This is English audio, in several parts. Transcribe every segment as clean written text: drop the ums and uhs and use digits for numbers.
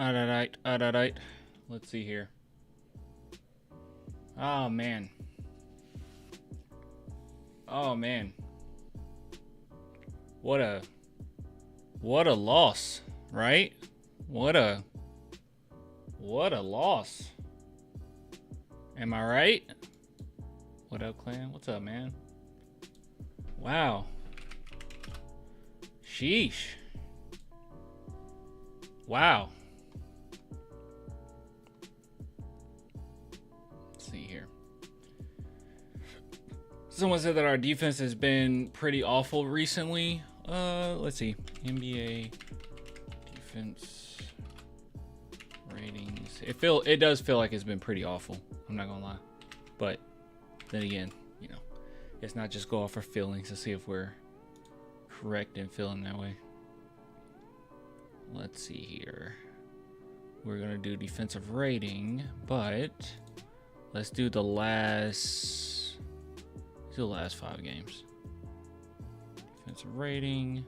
Alright. Let's see here. Oh man. What a loss, right? What a loss. Am I right? What up, clan? What's up, man? Wow. Sheesh. Wow. Let's see here. Someone said that our defense has been pretty awful recently. Let's see. NBA defense ratings. It does feel like it's been pretty awful. I'm not gonna lie. But then again, you know, let's not just go off our feelings to see if we're correct in feeling that way. Let's see here. We're gonna do defensive rating, but let's do the last 5 games. Defensive rating.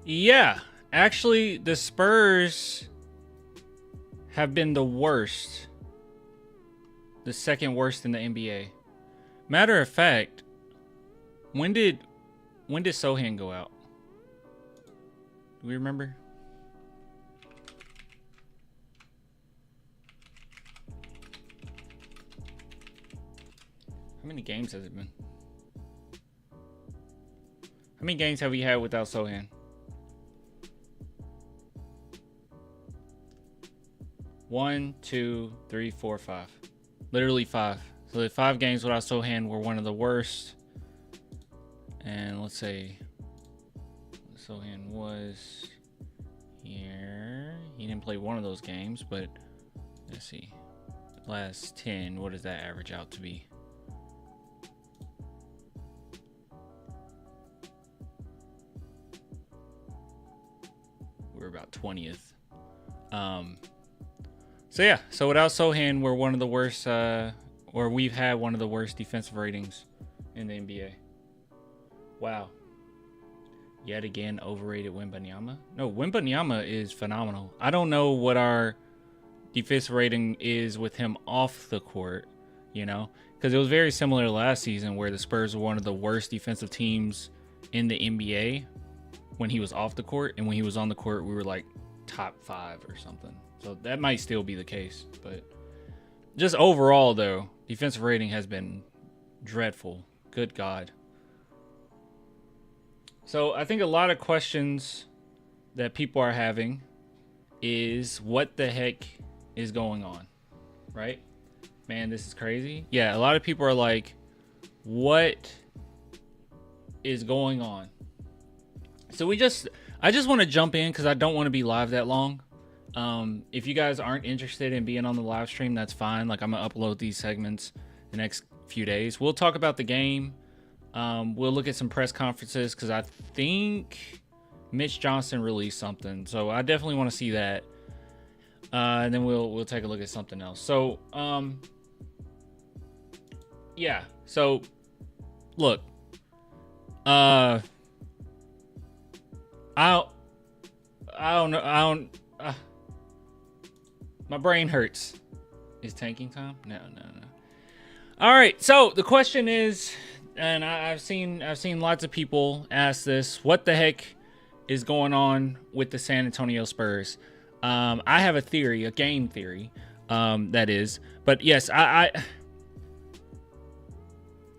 Yeah, actually, the Spurs have been the worst. The second worst in the NBA. Matter of fact, when did Sohan go out? Do we remember? How many games has it been? How many games have we had without Sohan? 1, 2, 3, 4, 5. Literally 5. So the 5 games without Sohan were one of the worst. And let's say Sohan was here. He didn't play one of those games, but let's see. Last 10, what does that average out to be? We're about 20th. So yeah, so without Sohan, we're one of the worst, or we've had one of the worst defensive ratings in the NBA. Wow. Yet again, overrated Wembanyama. No, Wembanyama is phenomenal. I don't know what our defensive rating is with him off the court, you know, because it was very similar to last season where the Spurs were one of the worst defensive teams in the NBA when he was off the court, and when he was on the court, we were like top 5 or something. So that might still be the case, but just overall though, defensive rating has been dreadful. Good God. So I think a lot of questions that people are having is what the heck is going on, right? Man, this is crazy. Yeah, a lot of people are like, what is going on? So I just want to jump in because I don't want to be live that long. If you guys aren't interested in being on the live stream, that's fine. Like, I'm gonna upload these segments the next few days. We'll talk about the game. We'll look at some press conferences because I think Mitch Johnson released something, so I definitely want to see that. And then we'll take a look at something else. So yeah. So look, I don't know. My brain hurts. Is tanking time? No. All right. So the question is, and I've seen lots of people ask this: what the heck is going on with the San Antonio Spurs? I have a theory, a game theory, that is. But yes, I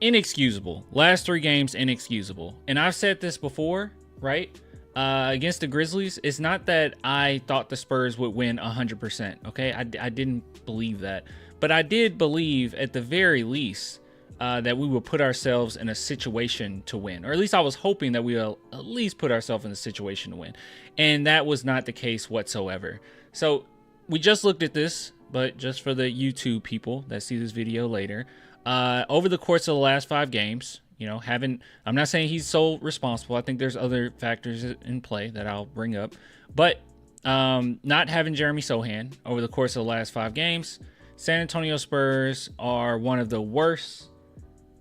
inexcusable. Last 3 games, inexcusable. And I've said this before, right? Against the Grizzlies, it's not that I thought the Spurs would win 100%. Okay, I didn't believe that, but I did believe at the very least that we would put ourselves in a situation to win, or at least I was hoping that we will at least put ourselves in a situation to win, and that was not the case whatsoever. So we just looked at this, but just for the YouTube people that see this video later, over the course of the last 5 games. You know, I'm not saying he's sole responsible. I think there's other factors in play that I'll bring up. But not having Jeremy Sohan over the course of the last 5 games, San Antonio Spurs are one of the worst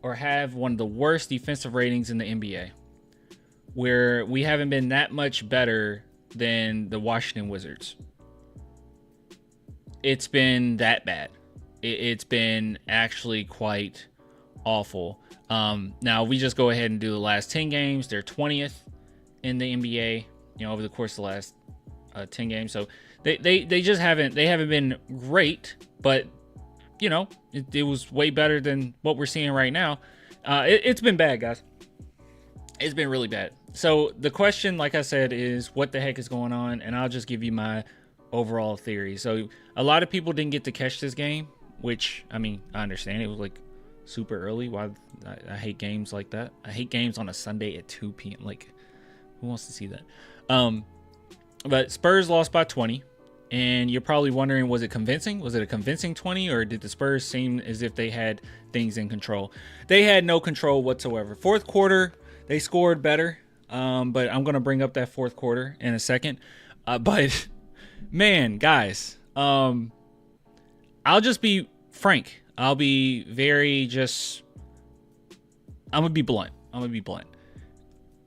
or have one of the worst defensive ratings in the NBA, where we haven't been that much better than the Washington Wizards. It's been that bad. It's been actually quite awful. Now we just go ahead and do the last 10 games. They're 20th in the NBA, over the course of the last 10 games. So they just haven't been great, but it was way better than what we're seeing right now. It's been bad, guys. It's been really bad. So the question, like I said, is what the heck is going on? And I'll just give you my overall theory. So a lot of people didn't get to catch this game, which, I understand. It was like super early. Why? I hate games like that. I hate games on a Sunday at 2 p.m. Like, who wants to see that? But Spurs lost by 20. And you're probably wondering, was it convincing? Was it a convincing 20, or did the Spurs seem as if they had things in control? They had no control whatsoever. Fourth quarter, they scored better, but I'm going to bring up that fourth quarter in a second. But, man, guys, I'll just be frank. I'll be I'm going to be blunt.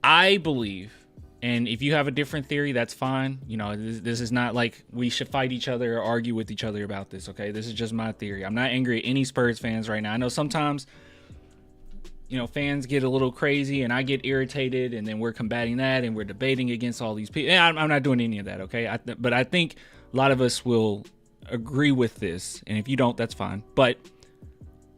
I believe, and if you have a different theory, that's fine. This is not like we should fight each other or argue with each other about this, okay? This is just my theory. I'm not angry at any Spurs fans right now. I know sometimes, fans get a little crazy and I get irritated, and then we're combating that and we're debating against all these people. I'm not doing any of that, okay? But I think a lot of us will agree with this, and if you don't, that's fine. But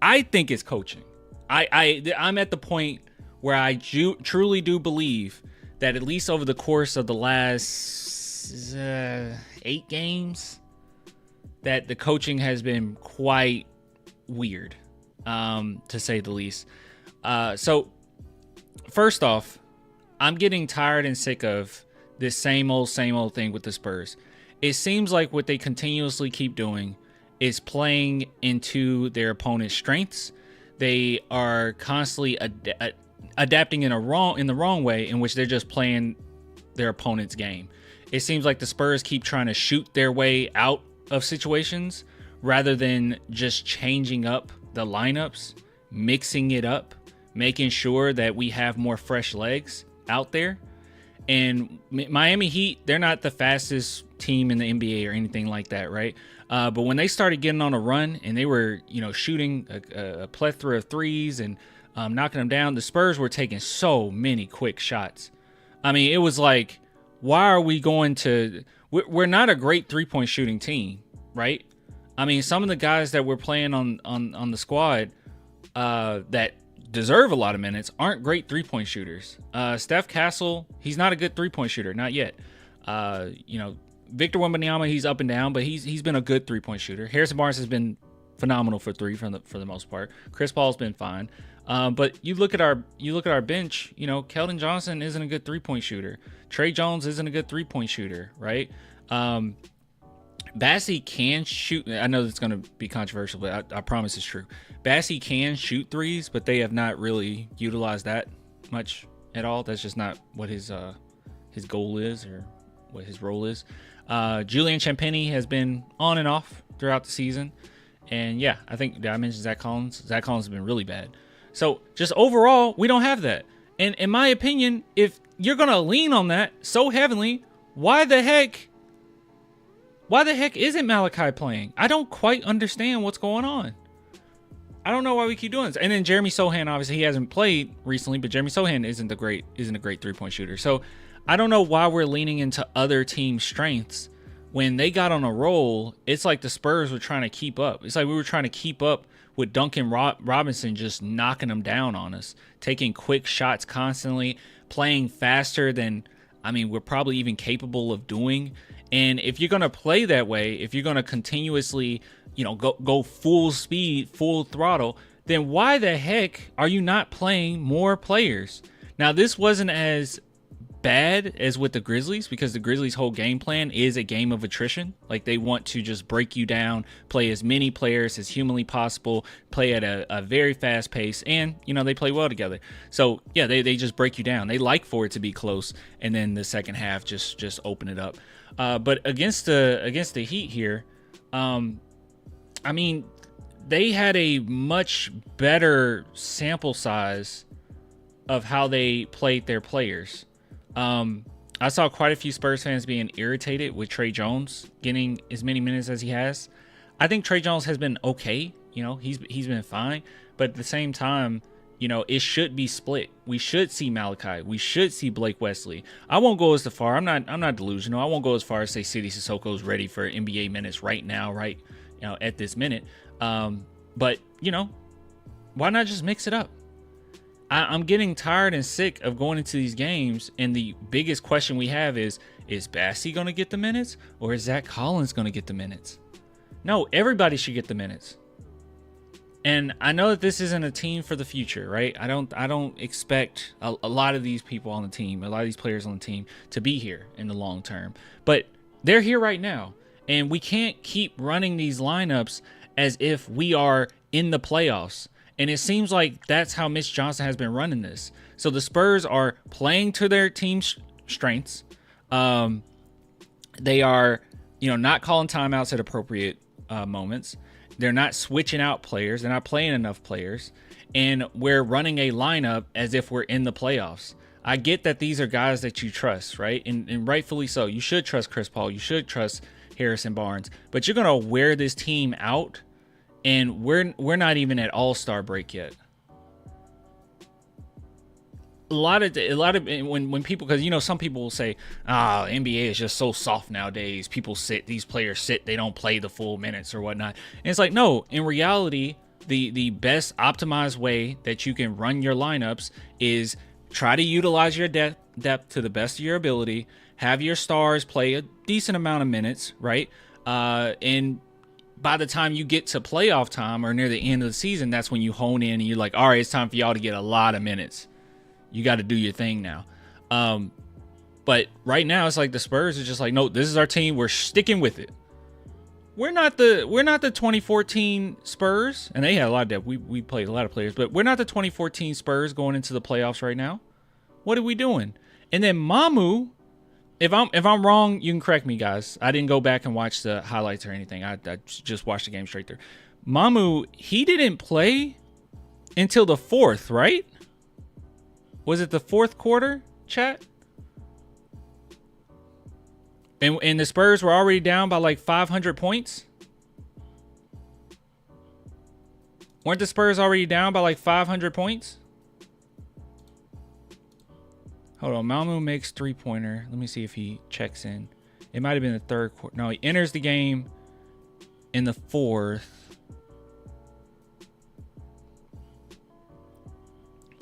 I think it's coaching. I'm at the point where I truly do believe that at least over the course of the last 8 games, that the coaching has been quite weird, to say the least. So first off, I'm getting tired and sick of this same old thing with the Spurs. It seems like what they continuously keep doing is playing into their opponent's strengths. They are constantly adapting in the wrong way, in which they're just playing their opponent's game. It seems like the Spurs keep trying to shoot their way out of situations rather than just changing up the lineups, mixing it up, making sure that we have more fresh legs out there. And Miami Heat, they're not the fastest team in the NBA or anything like that, right? But when they started getting on a run and they were, shooting a plethora of threes and knocking them down, the Spurs were taking so many quick shots. It was like, why are we going to... We're not a great three-point shooting team, right? Some of the guys that we're playing on the squad that deserve a lot of minutes aren't great three-point shooters. Steph Castle, he's not a good three-point shooter, not yet. Victor Wembanyama, he's up and down, but he's been a good three-point shooter. Harrison Barnes has been phenomenal for three for the most part. Chris Paul's been fine. But you look at our bench, Keldon Johnson isn't a good three-point shooter. Trey Jones isn't a good three-point shooter, right? Bassey can shoot. I know it's going to be controversial, but I promise it's true. Bassey can shoot threes, but they have not really utilized that much at all. That's just not what his goal is or what his role is. Julian Champagnie has been on and off throughout the season. And yeah, I think, did I mention Zach Collins? Zach Collins has been really bad. So just overall, we don't have that. And in my opinion, if you're going to lean on that so heavily, why the heck isn't Malachi playing? I don't quite understand what's going on. I don't know why we keep doing this. And then Jeremy Sohan, obviously he hasn't played recently, but Jeremy Sohan isn't a great three-point shooter. So I don't know why we're leaning into other team strengths. When they got on a roll, it's like the Spurs were trying to keep up. It's like we were trying to keep up with Duncan Robinson just knocking them down on us, taking quick shots constantly, playing faster than, we're probably even capable of doing. And if you're going to play that way, if you're going to continuously, go full speed, full throttle, then why the heck are you not playing more players? Now, this wasn't as bad as with the Grizzlies, because the Grizzlies' whole game plan is a game of attrition. Like, they want to just break you down, play as many players as humanly possible, play at a very fast pace, and they play well together. So yeah, they just break you down. They like for it to be close, and then the second half just open it up. But against the Heat here, they had a much better sample size of how they played their players. I saw quite a few Spurs fans being irritated with Trey Jones getting as many minutes as he has. I think Trey Jones has been okay. He's been fine. But at the same time, it should be split. We should see Malachi. We should see Blake Wesley. I won't go as far. I'm not delusional. I won't go as far as say Sidy Sissoko's ready for NBA minutes right now, right? At this minute. But why not just mix it up? I'm getting tired and sick of going into these games, and the biggest question we have is Bassey going to get the minutes, or is Zach Collins going to get the minutes? No, everybody should get the minutes. And I know that this isn't a team for the future, right? I don't expect a lot of these people on the team, a lot of these players on the team to be here in the long term. But they're here right now, and we can't keep running these lineups as if we are in the playoffs. And it seems like that's how Mitch Johnson has been running this. So the Spurs are playing to their team's strengths. They are, not calling timeouts at appropriate moments. They're not switching out players. They're not playing enough players. And we're running a lineup as if we're in the playoffs. I get that these are guys that you trust, right? And rightfully so. You should trust Chris Paul. You should trust Harrison Barnes. But you're going to wear this team out. And we're not even at All-Star break yet. A lot of when people, because some people will say, NBA is just so soft nowadays. These players sit, they don't play the full minutes or whatnot. And it's like, no, in reality, the best optimized way that you can run your lineups is try to utilize your depth to the best of your ability. Have your stars play a decent amount of minutes, right? And by the time you get to playoff time or near the end of the season, that's when you hone in and you're like, all right, it's time for y'all to get a lot of minutes. You got to do your thing now. But right now it's like the Spurs are just like, no, this is our team. We're sticking with it. We're not the 2014 Spurs, and they had a lot of depth. We played a lot of players, but we're not the 2014 Spurs going into the playoffs right now. What are we doing? And then Mamu, if I'm wrong, you can correct me, guys. I didn't go back and watch the highlights or anything. I just watched the game straight through. Mamu, he didn't play until the fourth, right? Was it the fourth quarter, chat? And the Spurs were already down by like 500 points? Weren't the Spurs already down by like 500 points? Hold on, Mamu makes three-pointer. Let me see if he checks in. It might have been the third quarter. No, he enters the game in the fourth.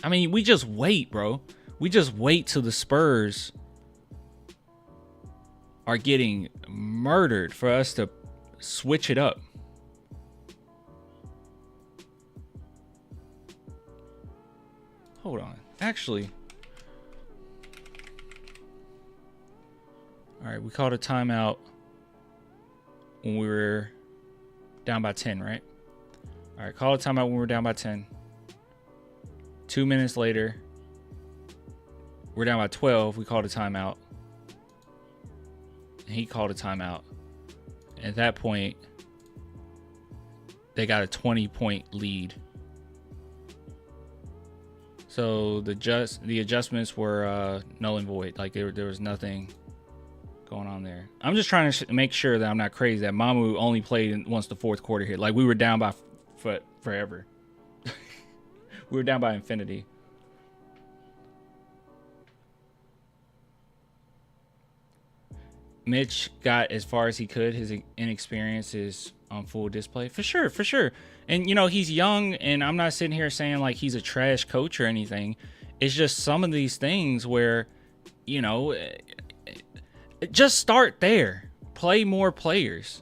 I mean, we just wait, bro. We just wait till the Spurs are getting murdered for us to switch it up. Hold on. Actually... All right, we called a timeout when we were down by 10, right? All right, call a timeout when we were down by 10. 2 minutes later, we're down by 12. We called a timeout. And he called a timeout. At that point, they got a 20-point lead. So the adjustments were null and void. Like there was nothing going on there. I'm just trying to make sure that I'm not crazy, that Mamu only played once the fourth quarter hit. Like we were down by forever. We were down by infinity. Mitch got as far as he could. His inexperience is on full display. For sure. And, he's young, and I'm not sitting here saying, like, he's a trash coach or anything. It's just some of these things where, just start there. Play more players.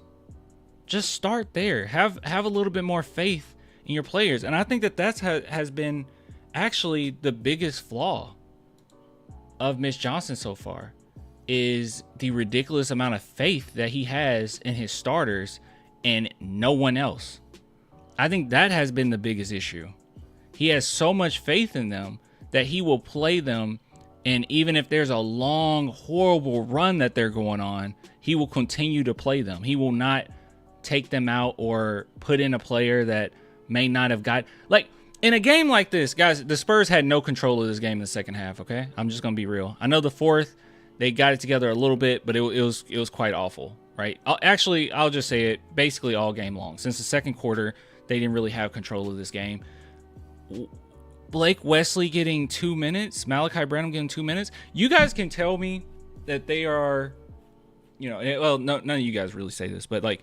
Just start there. Have a little bit more faith in your players. And I think that has been actually the biggest flaw of Mitch Johnson so far, is the ridiculous amount of faith that he has in his starters and no one else. I think that has been the biggest issue. He has so much faith in them that he will play them, and even if there's a long, horrible run that they're going on, he will continue to play them. He will not take them out or put in a player that may not have got, like, in a game like this, guys, the Spurs had no control of this game in the second half, okay? I'm just going to be real. I know the fourth, they got it together a little bit, but it was quite awful, right? I'll just say it, basically all game long. Since the second quarter, they didn't really have control of this game. Blake Wesley getting 2 minutes, Malachi Branham getting 2 minutes. You guys can tell me that they are, well, no, none of you guys really say this, but like,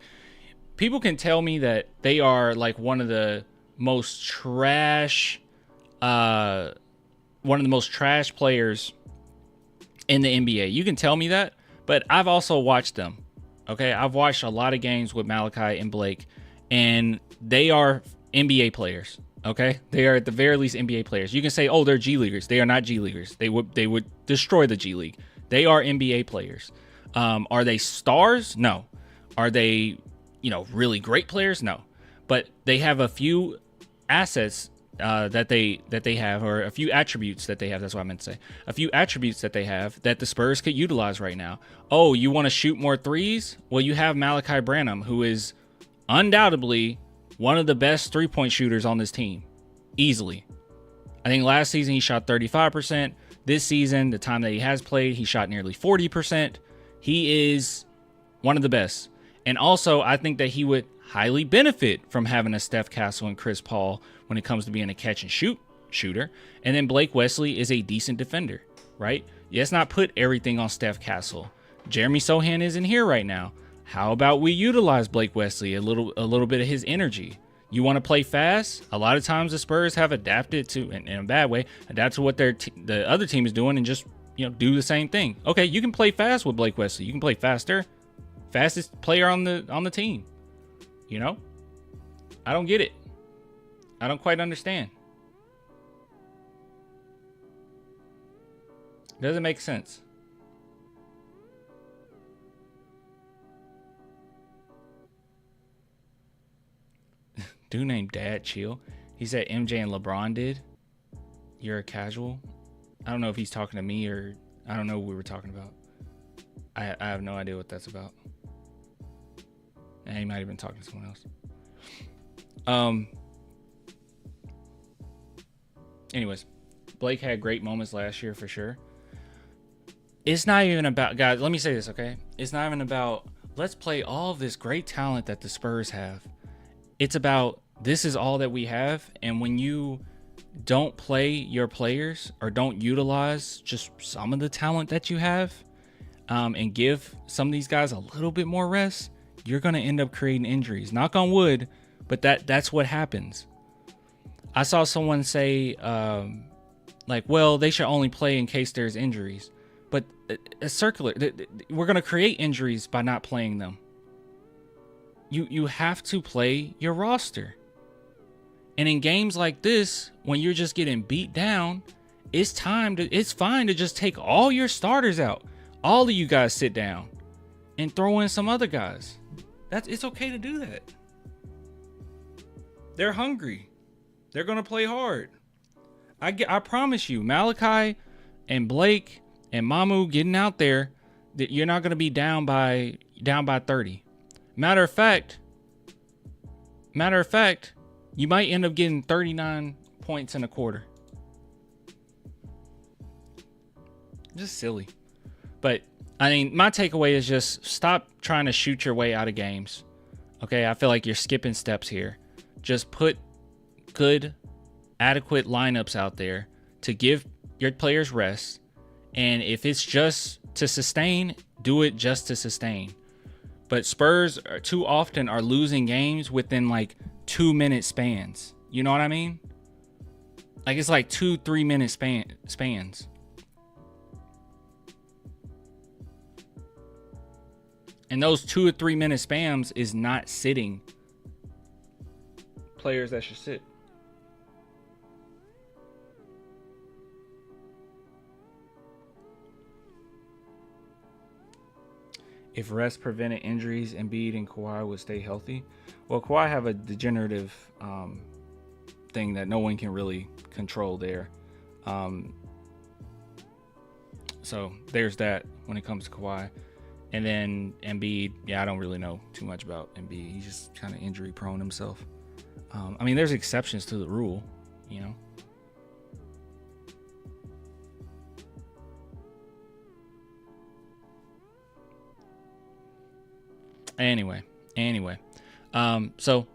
people can tell me that they are like one of the most trash players in the NBA. You can tell me that, but I've also watched them. Okay, I've watched a lot of games with Malachi and Blake, and they are NBA players. Okay, they are at the very least NBA players. You can say, oh, they're G Leaguers. They are not G Leaguers. They would destroy the G League. They are NBA players. Are they stars? No. Are they, really great players? No. But they have a few assets that they have, or a few attributes that they have. That's what I meant to say. A few attributes that they have that the Spurs could utilize right now. Oh, you want to shoot more threes? Well, you have Malachi Branham, who is undoubtedly one of the best three-point shooters on this team. Easily. I think last season he shot 35%. This season, the time that he has played, he shot nearly 40%. He is one of the best. And also, I think that he would highly benefit from having a Steph Castle and Chris Paul when it comes to being a catch and shoot shooter. And then Blake Wesley is a decent defender, right? Let's not put everything on Steph Castle. Jeremy Sohan isn't here right now. How about we utilize Blake Wesley a little bit of his energy? You want to play fast? A lot of times the Spurs have adapted to, in a bad way, adapt to what the other team is doing and just do the same thing. Okay, you can play fast with Blake Wesley. You can play faster. Fastest player on the team. I don't get it. I don't quite understand. Doesn't make sense. Dude named Dad Chill. He said MJ and LeBron did. You're a casual. I don't know if he's talking to me or I don't know what we were talking about. I have no idea what that's about. And he might have been talking to someone else. Anyways, Blake had great moments last year for sure. It's not even about, guys, let me say this, okay? It's not even about, let's play all of this great talent that the Spurs have. It's about, this is all that we have. And when you don't play your players or don't utilize just some of the talent that you have, and give some of these guys a little bit more rest, you're going to end up creating injuries. Knock on wood, but that's what happens. I saw someone say, well, they should only play in case there's injuries. But we're going to create injuries by not playing them. You have to play your roster. And in games like this, when you're just getting beat down, it's fine to just take all your starters out. All of you guys sit down and throw in some other guys. It's okay to do that. They're hungry. They're going to play hard. I promise you, Malachi and Blake and Mamu getting out there, that you're not going to be down by 30. Matter of fact, you might end up getting 39 points in a quarter. Just silly. But I mean, my takeaway is just stop trying to shoot your way out of games. Okay, I feel like you're skipping steps here. Just put good, adequate lineups out there to give your players rest. And if it's just to sustain, do it just to sustain. But Spurs too often are losing games within like 2-minute spans. You know what I mean? Like it's like 2-3 minute spans. And those 2 or 3 minute spams is not sitting players that should sit. If rest prevented injuries, Embiid and Kawhi would stay healthy. Well, Kawhi have a degenerative thing that no one can really control there. So there's that when it comes to Kawhi. And then Embiid, yeah, I don't really know too much about Embiid. He's just kind of injury prone himself. I mean, there's exceptions to the rule, you know. Anyway. So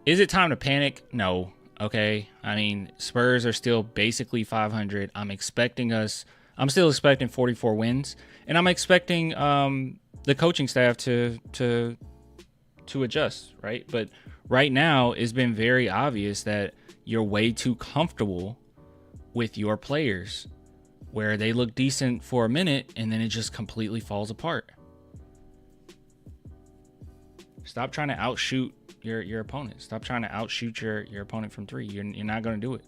is it time to panic? No. Okay. I mean, Spurs are still basically 500. I'm still expecting 44 wins, and I'm expecting the coaching staff to adjust, right? But right now, it's been very obvious that you're way too comfortable with your players, where they look decent for a minute and then it just completely falls apart. Stop trying to outshoot your opponent. Stop trying to outshoot your opponent from three. You're not going to do it.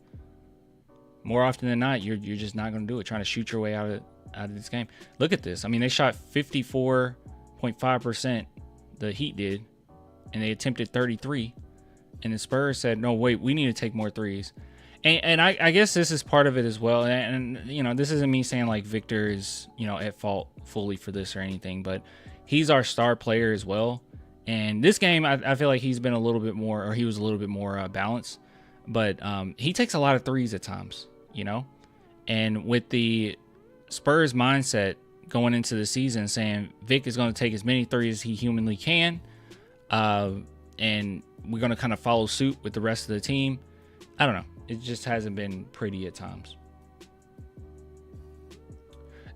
More often than not, you're just not going to do it. Trying to shoot your way out of this game. Look at this. I mean, they shot 54.5%. The Heat did, and they attempted 33. And the Spurs said, "No, wait, we need to take more threes." And I guess this is part of it as well. And you know, this isn't me saying like Victor is, you know, at fault fully for this or anything, but he's our star player as well. And this game, I feel like he was a little bit more balanced, but he takes a lot of threes at times, you know. And with the Spurs mindset going into the season, saying Vic is going to take as many threes as he humanly can, and we're going to kind of follow suit with the rest of the team. I don't know. It just hasn't been pretty at times.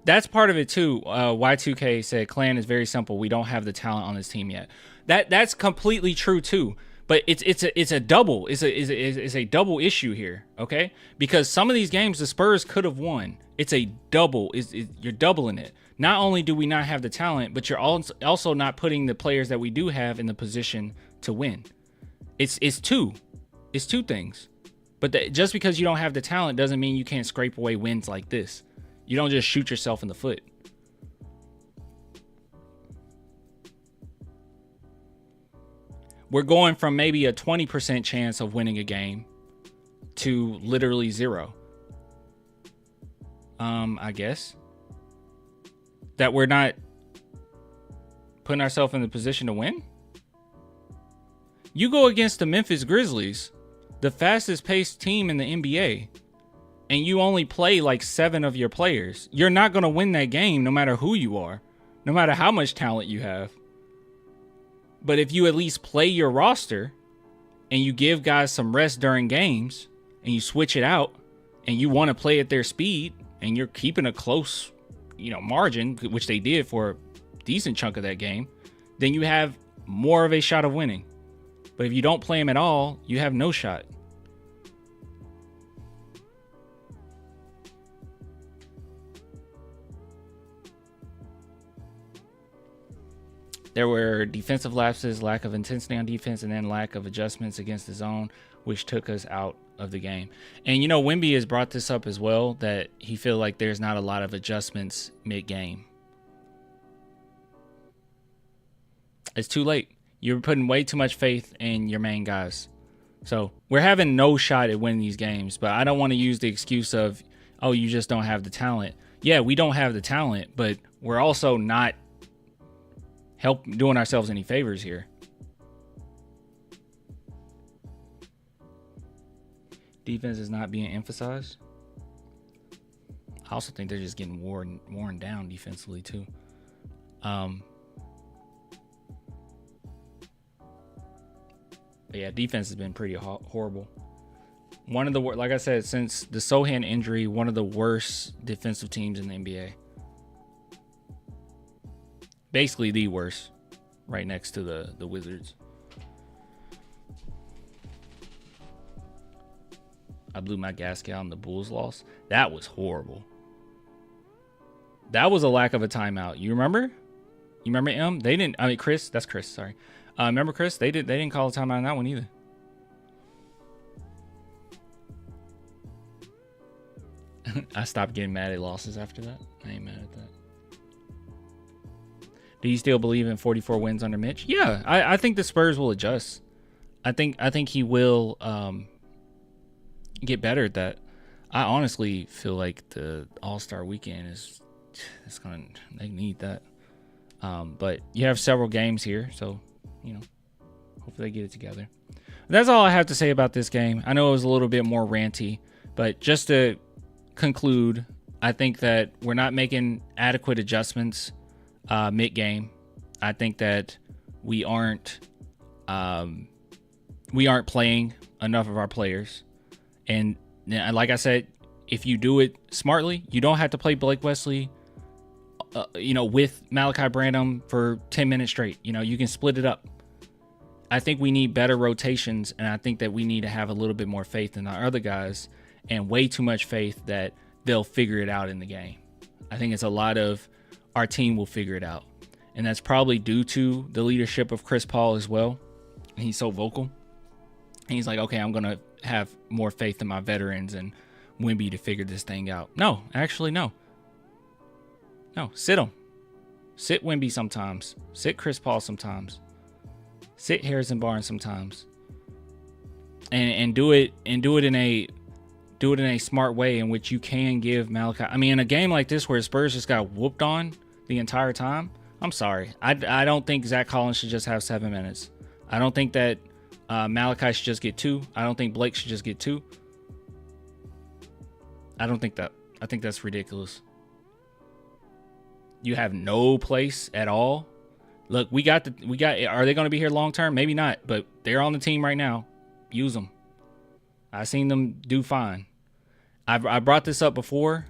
That's part of it too. Y2K said Clan is very simple. We don't have the talent on this team yet. That's completely true too. But it's a double. It's a double issue here, okay? Because some of these games the Spurs could have won. It's a double. You're doubling it. Not only do we not have the talent, but you're also not putting the players that we do have in the position to win. It's two things. But just because you don't have the talent doesn't mean you can't scrape away wins like this. You don't just shoot yourself in the foot. We're going from maybe a 20% chance of winning a game to literally 0. I guess. That we're not putting ourselves in the position to win. You go against the Memphis Grizzlies, the fastest paced team in the NBA, and you only play like 7 of your players. You're not going to win that game no matter who you are, no matter how much talent you have. But if you at least play your roster and you give guys some rest during games and you switch it out and you want to play at their speed and you're keeping a close, margin, which they did for a decent chunk of that game, then you have more of a shot of winning. But if you don't play them at all, you have no shot. There were defensive lapses, lack of intensity on defense, and then lack of adjustments against the zone, which took us out of the game. And, Wemby has brought this up as well, that he feels like there's not a lot of adjustments mid-game. It's too late. You're putting way too much faith in your main guys. So we're having no shot at winning these games, but I don't want to use the excuse of, oh, you just don't have the talent. Yeah, we don't have the talent, but we're also not doing ourselves any favors here. Defense is not being emphasized. I also think they're just getting worn down defensively too. But yeah, defense has been pretty horrible. One of the, like I said, since the Sohan injury, one of the worst defensive teams in the NBA. Basically the worst, right next to the Wizards. I blew my gasket on the Bulls loss. That was horrible. That was a lack of a timeout. You remember? You remember M? They didn't. I mean, Chris. That's Chris. Sorry. Remember Chris? They didn't call a timeout on that one either. I stopped getting mad at losses after that. I ain't mad at that. Do you still believe in 44 wins under Mitch? Yeah, I think the Spurs will adjust. I think he will get better at that. I honestly feel like the All-Star weekend they need that. But you have several games here, so, hopefully they get it together. That's all I have to say about this game. I know it was a little bit more ranty, but just to conclude, I think that we're not making adequate adjustments mid-game. I think that we aren't playing enough of our players. And like I said, if you do it smartly, you don't have to play Blake Wesley, with Malachi Branham for 10 minutes straight. You can split it up. I think we need better rotations, and I think that we need to have a little bit more faith in our other guys, and way too much faith that they'll figure it out in the game. I think it's a lot of our team will figure it out, and that's probably due to the leadership of Chris Paul as well. He's so vocal. And he's like, okay, I'm going to have more faith in my veterans and Wemby to figure this thing out. No, actually, no. No, sit him. Sit Wemby sometimes. Sit Chris Paul sometimes. Sit Harrison Barnes sometimes. And do it in a smart way in which you can give Malachi. I mean, in a game like this where Spurs just got whooped on the entire time, I'm sorry. I don't think Zach Collins should just have 7 minutes. I don't think that Malachi should just get 2. I don't think Blake should just get 2. I don't think that. I think that's ridiculous. You have no place at all. Look, we got. Are they going to be here long term? Maybe not, but they're on the team right now. Use them. I've seen them do fine. I brought this up before,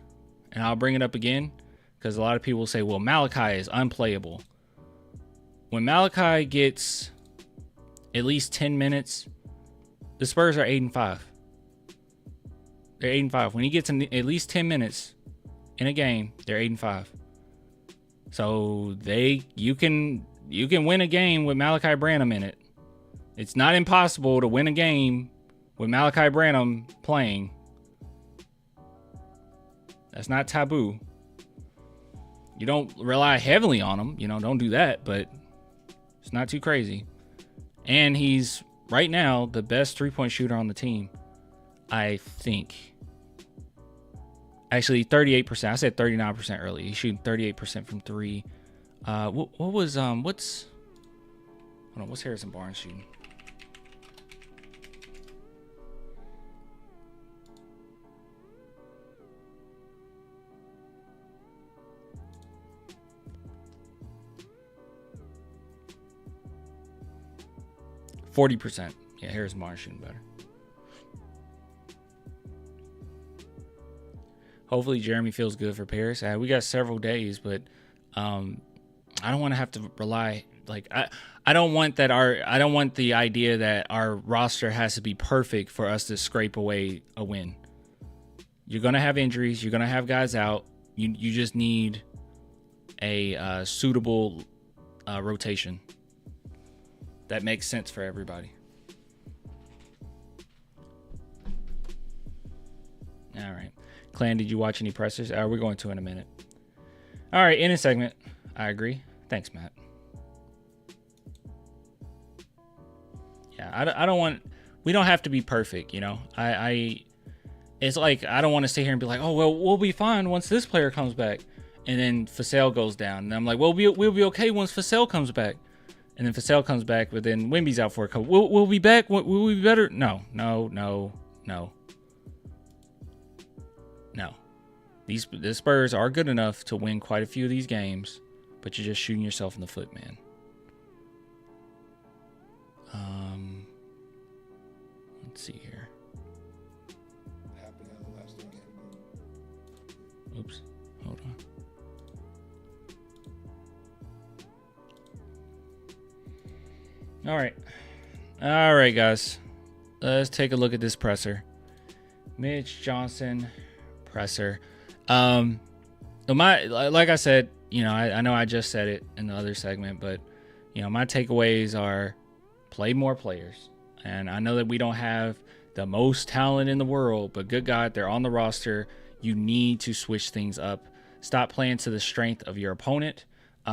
and I'll bring it up again because a lot of people say, well, Malachi is unplayable. When Malachi gets at least 10 minutes, the Spurs are 8-5. They're 8-5. When he gets at least 10 minutes in a game, they're 8-5. So you can win a game with Malachi Branham in it. It's not impossible to win a game with Malachi Branham playing. That's not taboo. You don't rely heavily on him. Don't do that, but it's not too crazy. And he's, right now, the best three-point shooter on the team, I think. Actually, 38%. I said 39% early. He's shooting 38% from 3. What's Harrison Barnes shooting? %. Yeah, Harrison Barnes shooting better. Hopefully Jeremy feels good for Paris. We got several days, but I don't want to have to rely. I don't want the idea that our roster has to be perfect for us to scrape away a win. You're gonna have injuries. You're gonna have guys out. You just need a suitable rotation that makes sense for everybody. All right. Clan, did you watch any pressers? We're going to in a minute. All right, in a segment. I agree. Thanks, Matt. Yeah, I don't want. We don't have to be perfect, It's like I don't want to sit here and be like, oh well, we'll be fine once this player comes back, and then Fasell goes down, and I'm like, well, we'll be okay once Fasell comes back, and then Fasell comes back, but then Wemby's out for a couple. We'll be back. Will we be better? No. The Spurs are good enough to win quite a few of these games, but you're just shooting yourself in the foot, man. Let's see here. Oops. Hold on. All right, guys. Let's take a look at this presser. Mitch Johnson presser. Like I said, I know I just said it in the other segment, but my takeaways are play more players. And I know that we don't have the most talent in the world, but good God, they're on the roster. You need to switch things up. Stop playing to the strength of your opponent.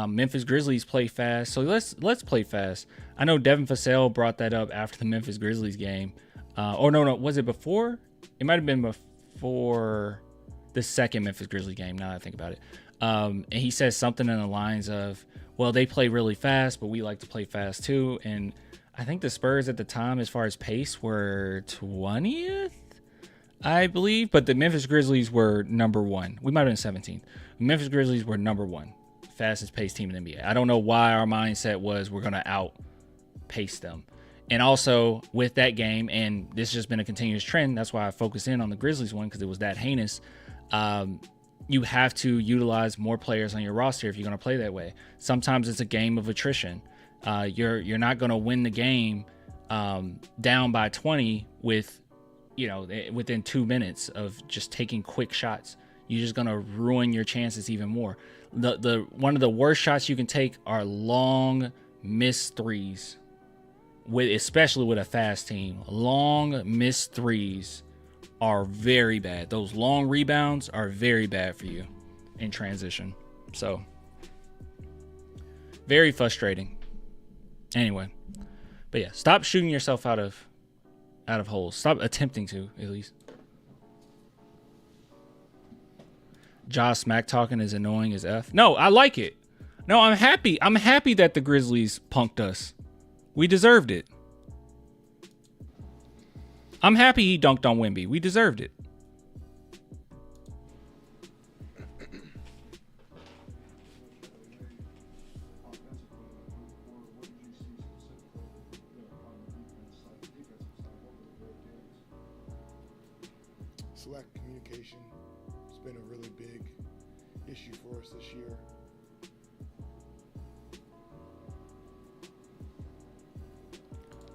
Memphis Grizzlies play fast, so let's play fast. I know Devin Fasell brought that up after the Memphis Grizzlies game. No, was it before? It might have been before the second Memphis Grizzlies game, now that I think about it. And he says something in the lines of, well, they play really fast, but we like to play fast too. And I think the Spurs at the time, as far as pace, were 20th, I believe. But the Memphis Grizzlies were number one. We might have been 17th. Memphis Grizzlies were number one, fastest paced team in the NBA. I don't know why our mindset was we're going to outpace them. And also with that game, and this has just been a continuous trend, that's why I focused in on the Grizzlies one, because it was that heinous. You have to utilize more players on your roster if you're going to play that way. Sometimes it's a game of attrition. You're not going to win the game down by 20 with, within 2 minutes of just taking quick shots. You're just going to ruin your chances even more. The one of the worst shots you can take are long missed threes. Especially with a fast team, long missed threes are very bad. Those long rebounds are very bad for you in transition. So very frustrating. Anyway, but yeah, stop shooting yourself out of holes. Stop attempting to, at least. Josh smack talking is annoying as F. No, I like it. No, I'm happy. I'm happy that the Grizzlies punked us. We deserved it. I'm happy he dunked on Wemby. We deserved it. Select communication. It's been a really big issue for us this year.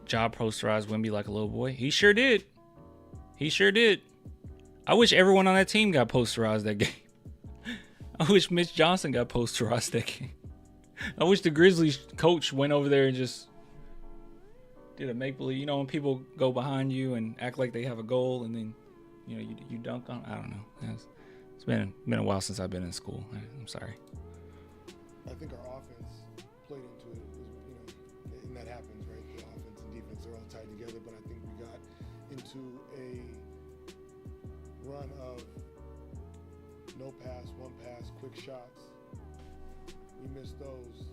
Job posterized Wemby like a little boy. He sure did. He sure did. I wish everyone on that team got posterized that game. I wish Mitch Johnson got posterized that game. I wish the Grizzlies coach went over there and just did a make-believe. When people go behind you and act like they have a goal and then, you dunk on. I don't know. It's been a while since I've been in school. I'm sorry. I think our offense played into it, and that happens, right? The offense and defense are all tied together, but I think we got into a run of no pass, one pass, quick shots. We missed those.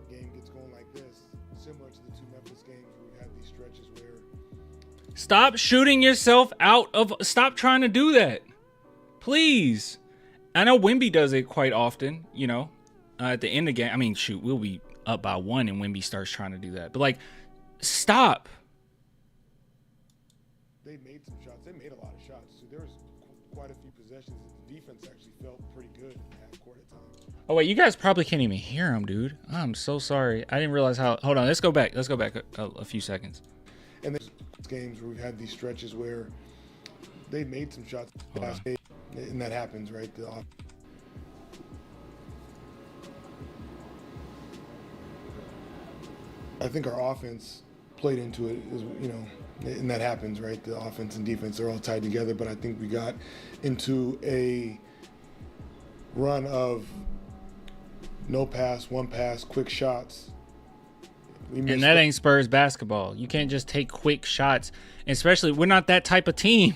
The game gets going like this, similar to the two Memphis games where we've had these stretches where. Stop shooting yourself out of. Stop trying to do that, please. I know Wemby does it quite often. At the end of the game. I mean, shoot, we'll be up by 1 and Wemby starts trying to do that. But stop. They made some shots. They made a lot of shots. So there was quite a few possessions. The defense actually felt pretty good in the half court at times. Oh wait, you guys probably can't even hear him, dude. I'm so sorry. I didn't realize how. Hold on, let's go back. A few seconds. And there's games where we've had these stretches where they made some shots last game, and that happens, right? I think our offense played into it, and that happens, right? The offense and defense are all tied together, but I think we got into a run of no pass, one pass, quick shots. And that ain't Spurs basketball. You can't just take quick shots, especially we're not that type of team.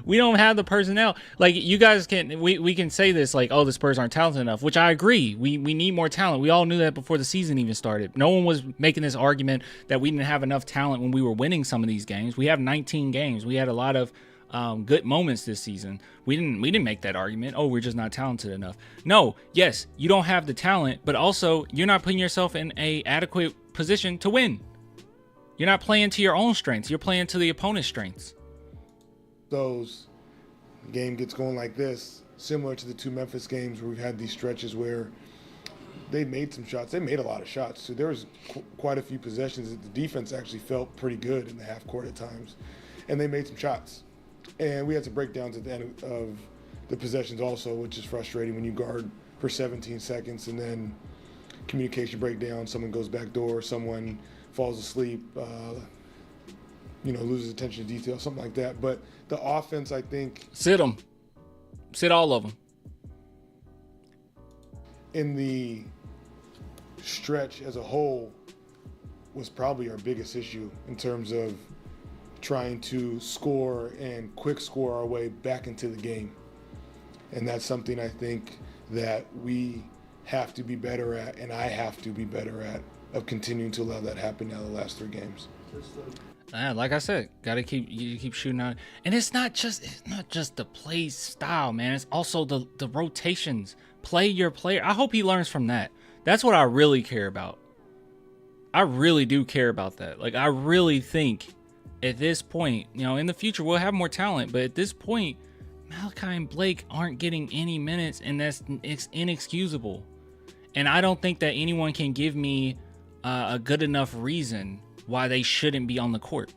We don't have the personnel. You guys can, we can say this the Spurs aren't talented enough, which I agree. We need more talent. We all knew that before the season even started. No one was making this argument that we didn't have enough talent when we were winning some of these games. We have 19 games. We had a lot of good moments this season. We didn't make that argument. Oh, we're just not talented enough. No, yes, you don't have the talent, but also you're not putting yourself in a adequate position to win. You're not playing to your own strengths. You're playing to the opponent's strengths. The game gets going like this, similar to the two Memphis games where we've had these stretches where they made some shots. They made a lot of shots. So there was quite a few possessions that the defense actually felt pretty good in the half court at times. And they made some shots. And we had to break down to the end of the possessions also, which is frustrating when you guard for 17 seconds and then communication breakdown, someone goes back door, someone falls asleep, loses attention to detail, something like that. But the offense, I think... Sit them. Sit all of them. In the stretch as a whole was probably our biggest issue in terms of trying to score and quick score our way back into the game. And that's something I think that we have to be better at, and I have to be better at, of continuing to allow that happen now the last 3 games. Like I said, gotta keep shooting out, and it's not just the play style, man. It's also the rotations. Play your player. I hope he learns from that. That's what I really care about. I really do care about that. Like, I really think at this point, in the future we'll have more talent, but at this point, Malachi and Blake aren't getting any minutes, and it's inexcusable. And I don't think that anyone can give me a good enough reason why they shouldn't be on the court.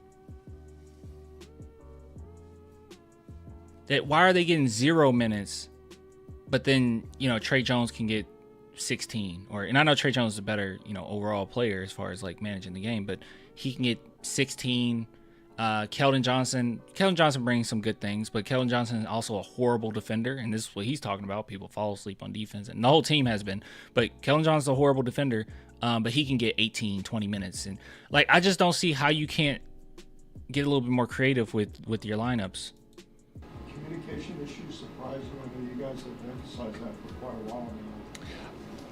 Why are they getting 0 minutes, but then, Trey Jones can get 16, and I know Trey Jones is a better, overall player as far as like managing the game, but he can get 16. Keldon Johnson brings some good things, but Keldon Johnson is also a horrible defender, and this is what he's talking about. People fall asleep on defense, and the whole team has been, but Keldon Johnson's a horrible defender, but he can get 18, 20 minutes, and like, I just don't see how you can't get a little bit more creative with your lineups. Communication issues surprising. I know you guys have emphasized that for quite a while now.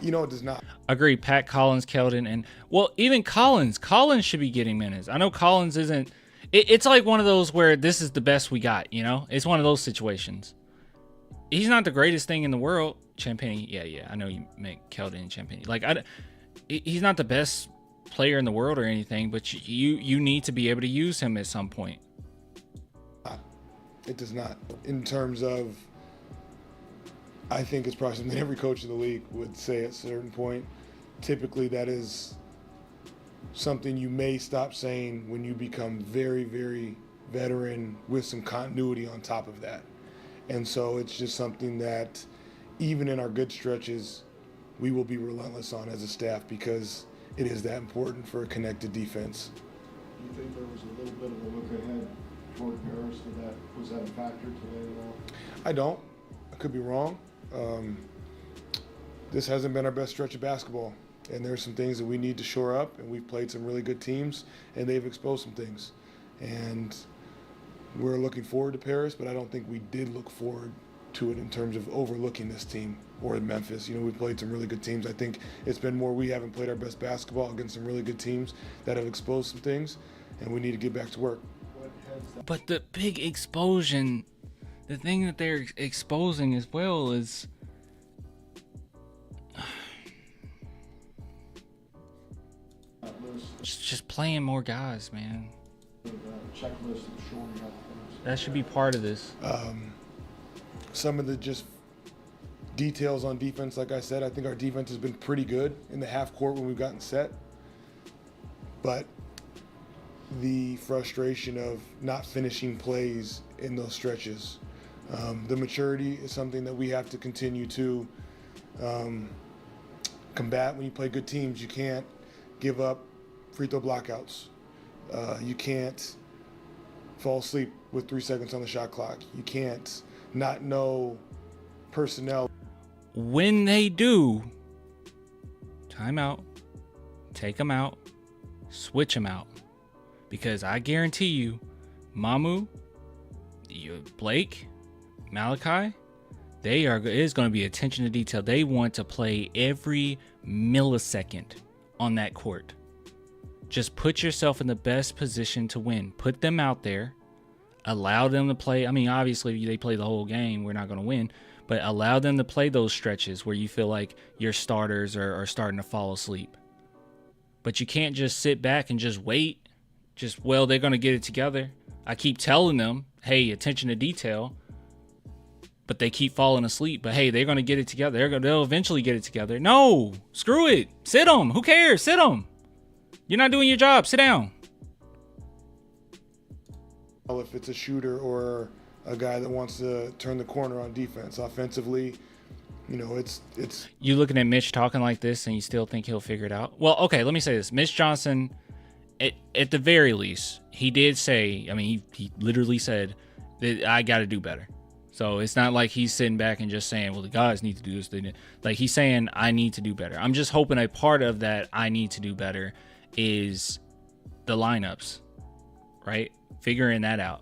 It does not. Agree. Pat, Collins, Keldon, and even Collins should be getting minutes. I know Collins isn't. It's like one of those where this is the best we got. It's one of those situations. He's not the greatest thing in the world. Champagne, yeah. I know you make Keldon and Champagne. Like, he's not the best player in the world or anything, but you need to be able to use him at some point. It does not. In terms of, I think it's probably something every coach in the league would say at a certain point. Typically, that is something you may stop saying when you become very, very veteran with some continuity on top of that. And so it's just something that even in our good stretches, we will be relentless on as a staff, because it is that important for a connected defense. Do you think there was a little bit of a look ahead toward Paris? Was that a factor today at all? I don't. I could be wrong. This hasn't been our best stretch of basketball, and there's some things that we need to shore up, and we've played some really good teams, and they've exposed some things. And we're looking forward to Paris, but I don't think we did look forward to it in terms of overlooking this team or Memphis. We've played some really good teams. I think it's been more we haven't played our best basketball against some really good teams that have exposed some things, and we need to get back to work. But the big explosion, the thing that they're exposing as well is just playing more guys, man. That should be part of this. Some of the just details on defense, like I said, I think our defense has been pretty good in the half court when we've gotten set. But the frustration of not finishing plays in those stretches, the maturity is something that we have to continue to combat. When you play good teams, you can't give up free throw blockouts. You can't fall asleep with 3 seconds on the shot clock. You can't not know personnel. When they do, timeout, take them out, switch them out. Because I guarantee you, Mamu, Blake, Malachi, is going to be attention to detail. They want to play every millisecond on that court. Just put yourself in the best position to win. Put them out there. Allow them to play. I mean, obviously, if they play the whole game, we're not going to win. But allow them to play those stretches where you feel like your starters are starting to fall asleep. But you can't just sit back and just wait. They're going to get it together. I keep telling them, hey, attention to detail. But they keep falling asleep. But, hey, they're going to get it together. They'll eventually get it together. No, screw it. Sit them. Who cares? Sit them. You're not doing your job. Sit down. If it's a shooter or a guy that wants to turn the corner on defense, offensively, it's. You looking at Mitch talking like this and you still think he'll figure it out? Well, okay, let me say this. Mitch Johnson, at the very least, he did say, he literally said that I got to do better. So it's not like he's sitting back and just saying, well, the guys need to do this. Like, he's saying, I need to do better. I'm just hoping a part of that I need to do better is the lineups, right? Figuring that out.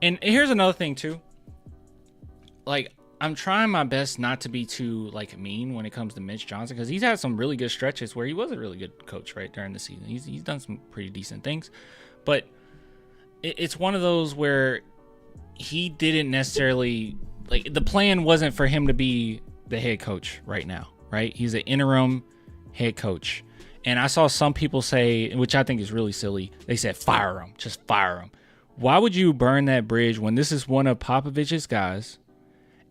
And here's another thing too. Like, I'm trying my best not to be too like mean when it comes to Mitch Johnson, because he's had some really good stretches where he was a really good coach right during the season. He's done some pretty decent things, but it's one of those where he didn't necessarily like, the plan wasn't for him to be the head coach right now, right? He's an interim head coach. And I saw some people say, which I think is really silly, they said, fire him, just fire him. Why would you burn that bridge when this is one of Popovich's guys,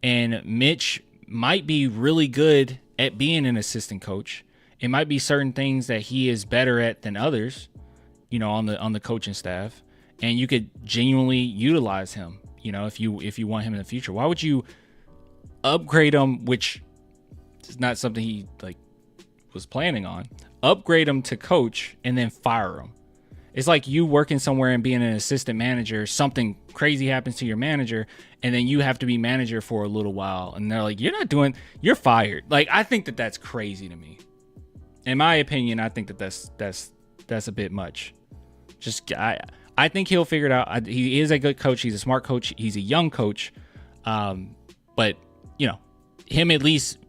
and Mitch might be really good at being an assistant coach? It might be certain things that he is better at than others, you know, on the coaching staff, and you could genuinely utilize him, you know, if you want him in the future. Why would you upgrade him, which is not something he like was planning on, upgrade him to coach and then fire him? It's like you working somewhere and being an assistant manager, something crazy happens to your manager, and then you have to be manager for a little while, and they're like, you're fired. Like, I think that that's crazy to me. In my opinion, I think that that's a bit much. I think he'll figure it out. He is a good coach. He's a smart coach. He's a young coach. But, you know, him at least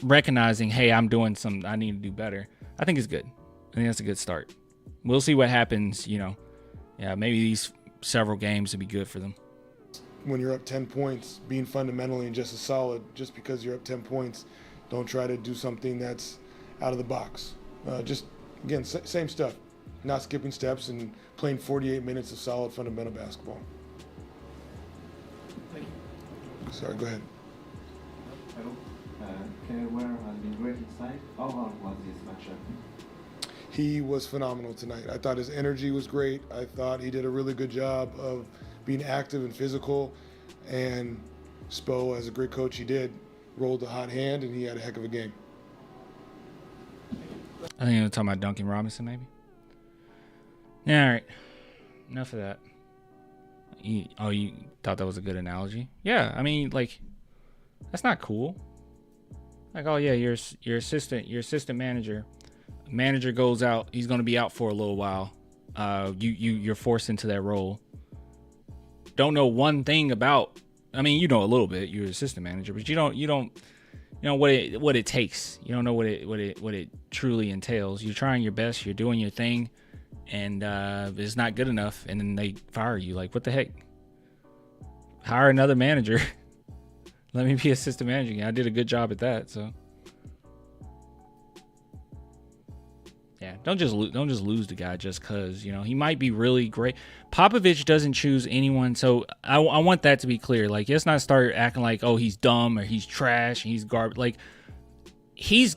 recognizing, hey, I need to do better, I think is good. I think that's a good start. We'll see what happens, you know. Yeah, maybe these several games would be good for them. When you're up 10 points, being fundamentally and just as solid, just because you're up 10 points, don't try to do something that's out of the box. Just, again, same stuff. Not skipping steps and playing 48 minutes of solid fundamental basketball. Thank you. Sorry, go ahead. Hello. Kyle Ware has been great inside. How hard was this matchup? He was phenomenal tonight. I thought his energy was great. I thought he did a really good job of being active and physical. And Spo, as a great coach he did, rolled the hot hand, and he had a heck of a game. I think you're talking about Duncan Robinson, maybe. Yeah, all right. Enough of that. You thought that was a good analogy? Yeah, I mean, like, that's not cool. Like, oh yeah, your assistant manager goes out. He's going to be out for a little while. You're forced into that role. Don't know one thing about. I mean, you know a little bit. You're an assistant manager, but you don't know what it takes. You don't know what it truly entails. You're trying your best. You're doing your thing, and it's not good enough, and then they fire you. Like, what the heck? Hire another manager. Let me be assistant manager. I did a good job at that, so. Yeah, don't just lose the guy just because, you know, he might be really great. Popovich doesn't choose anyone, so I want that to be clear. Like, let's not start acting like, oh, he's dumb or he's trash and he's garbage. Like, he's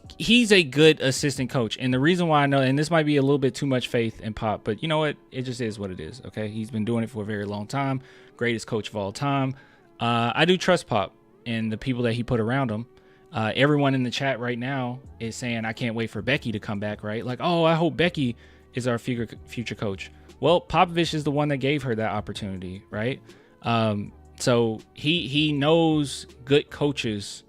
a good assistant coach, and the reason why I know, and this might be a little bit too much faith in Pop, but you know what? It just is what it is. Okay, he's been doing it for a very long time. Greatest coach of all time. I do trust Pop and the people that he put around him. Everyone in the chat right now is saying, I can't wait for Becky to come back, right? Like, oh, I hope Becky is our future coach. Well, Popovich is the one that gave her that opportunity, right? So he knows good coaches,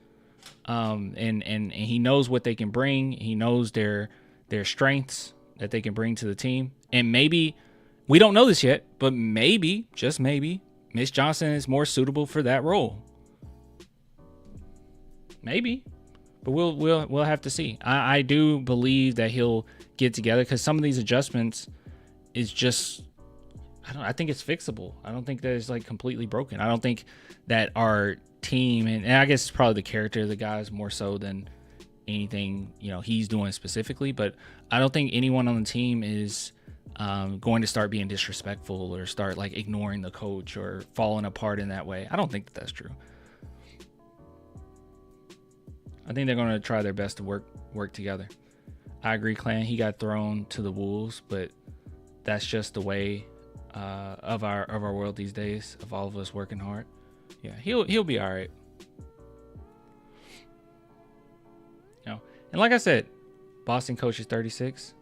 and he knows what they can bring. He knows their strengths that they can bring to the team. And maybe, we don't know this yet, but maybe, just maybe, Mitch Johnson is more suitable for that role. Maybe, but we'll have to see. I do believe that he'll get together, because some of these adjustments is just, I think it's fixable. I don't think that it's like completely broken. I don't think that our team, and I guess it's probably the character of the guys more so than anything, you know, he's doing specifically, but I don't think anyone on the team is going to start being disrespectful or start like ignoring the coach or falling apart in that way. I don't think that that's true. I think they're going to try their best to work together. I agree, Clan. He got thrown to the wolves, but that's just the way of our world these days, of all of us working hard. Yeah, he'll be all right. You know, and like I said, Boston coach is 36.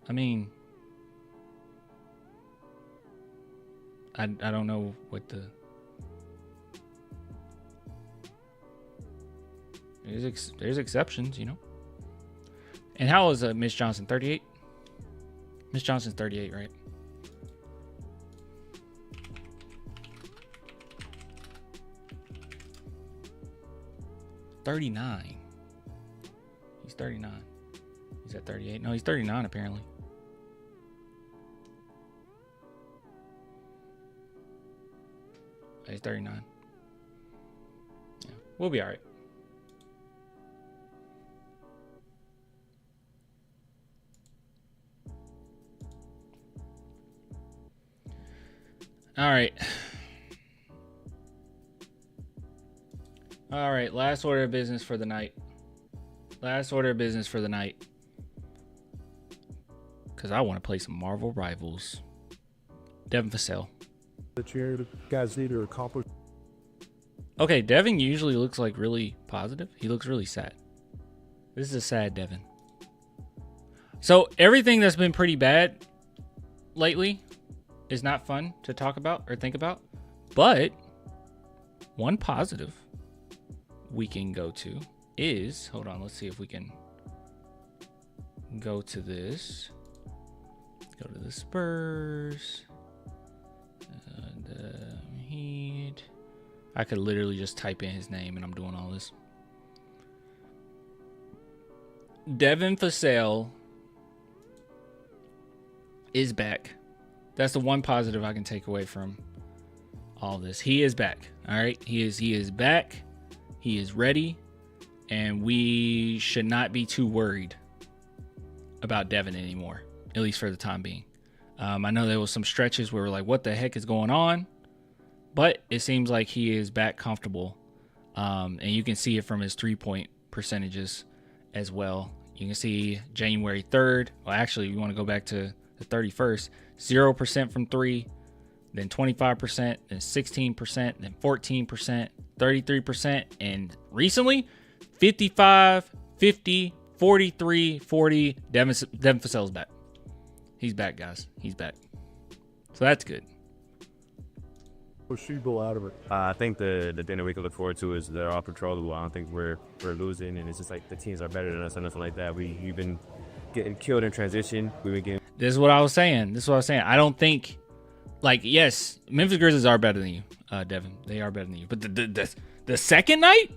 I mean, I don't know what the. There's exceptions, you know. And how old is Mitch Johnson? 38? Mitch Johnson's 38, right? 39. He's 39. He's at 38. No, he's 39 apparently. He's 39. Yeah, we'll be all right. All right. All right, last order of business for the night. Last order of business for the night. Because I want to play some Marvel Rivals. Devin Vassell. That you guys need to accomplish. Okay, Devin usually looks like really positive. He looks really sad. This is a sad Devin. So everything that's been pretty bad lately is not fun to talk about or think about. But one positive we can go to is, hold on, let's see if we can go to this. Go to the Spurs. Heat. I could literally just type in his name and I'm doing all this. Devin Vassell is back. That's the one positive I can take away from all this. He is back. All right. He is back. He is ready. And we should not be too worried about Devin anymore, at least for the time being. I know there was some stretches where we're like, what the heck is going on? But it seems like he is back comfortable. And you can see it from his 3-point percentages as well. You can see January 3rd. Well, actually, you want to go back to the 31st. 0% from 3, then 25%, then 16%, then 14%, 33%, and recently 55, 50, 43, 40. Devin Vassell's back. He's back, guys. He's back. So that's good. What's Sheeble out of it? I think the thing that we can look forward to is they're all controllable. I don't think we're losing, and it's just like the teams are better than us or nothing like that. We've been getting killed in transition. We've been getting. This is what I was saying. I don't think, like, yes, Memphis Grizzlies are better than you, Devin. They are better than you. But the second night,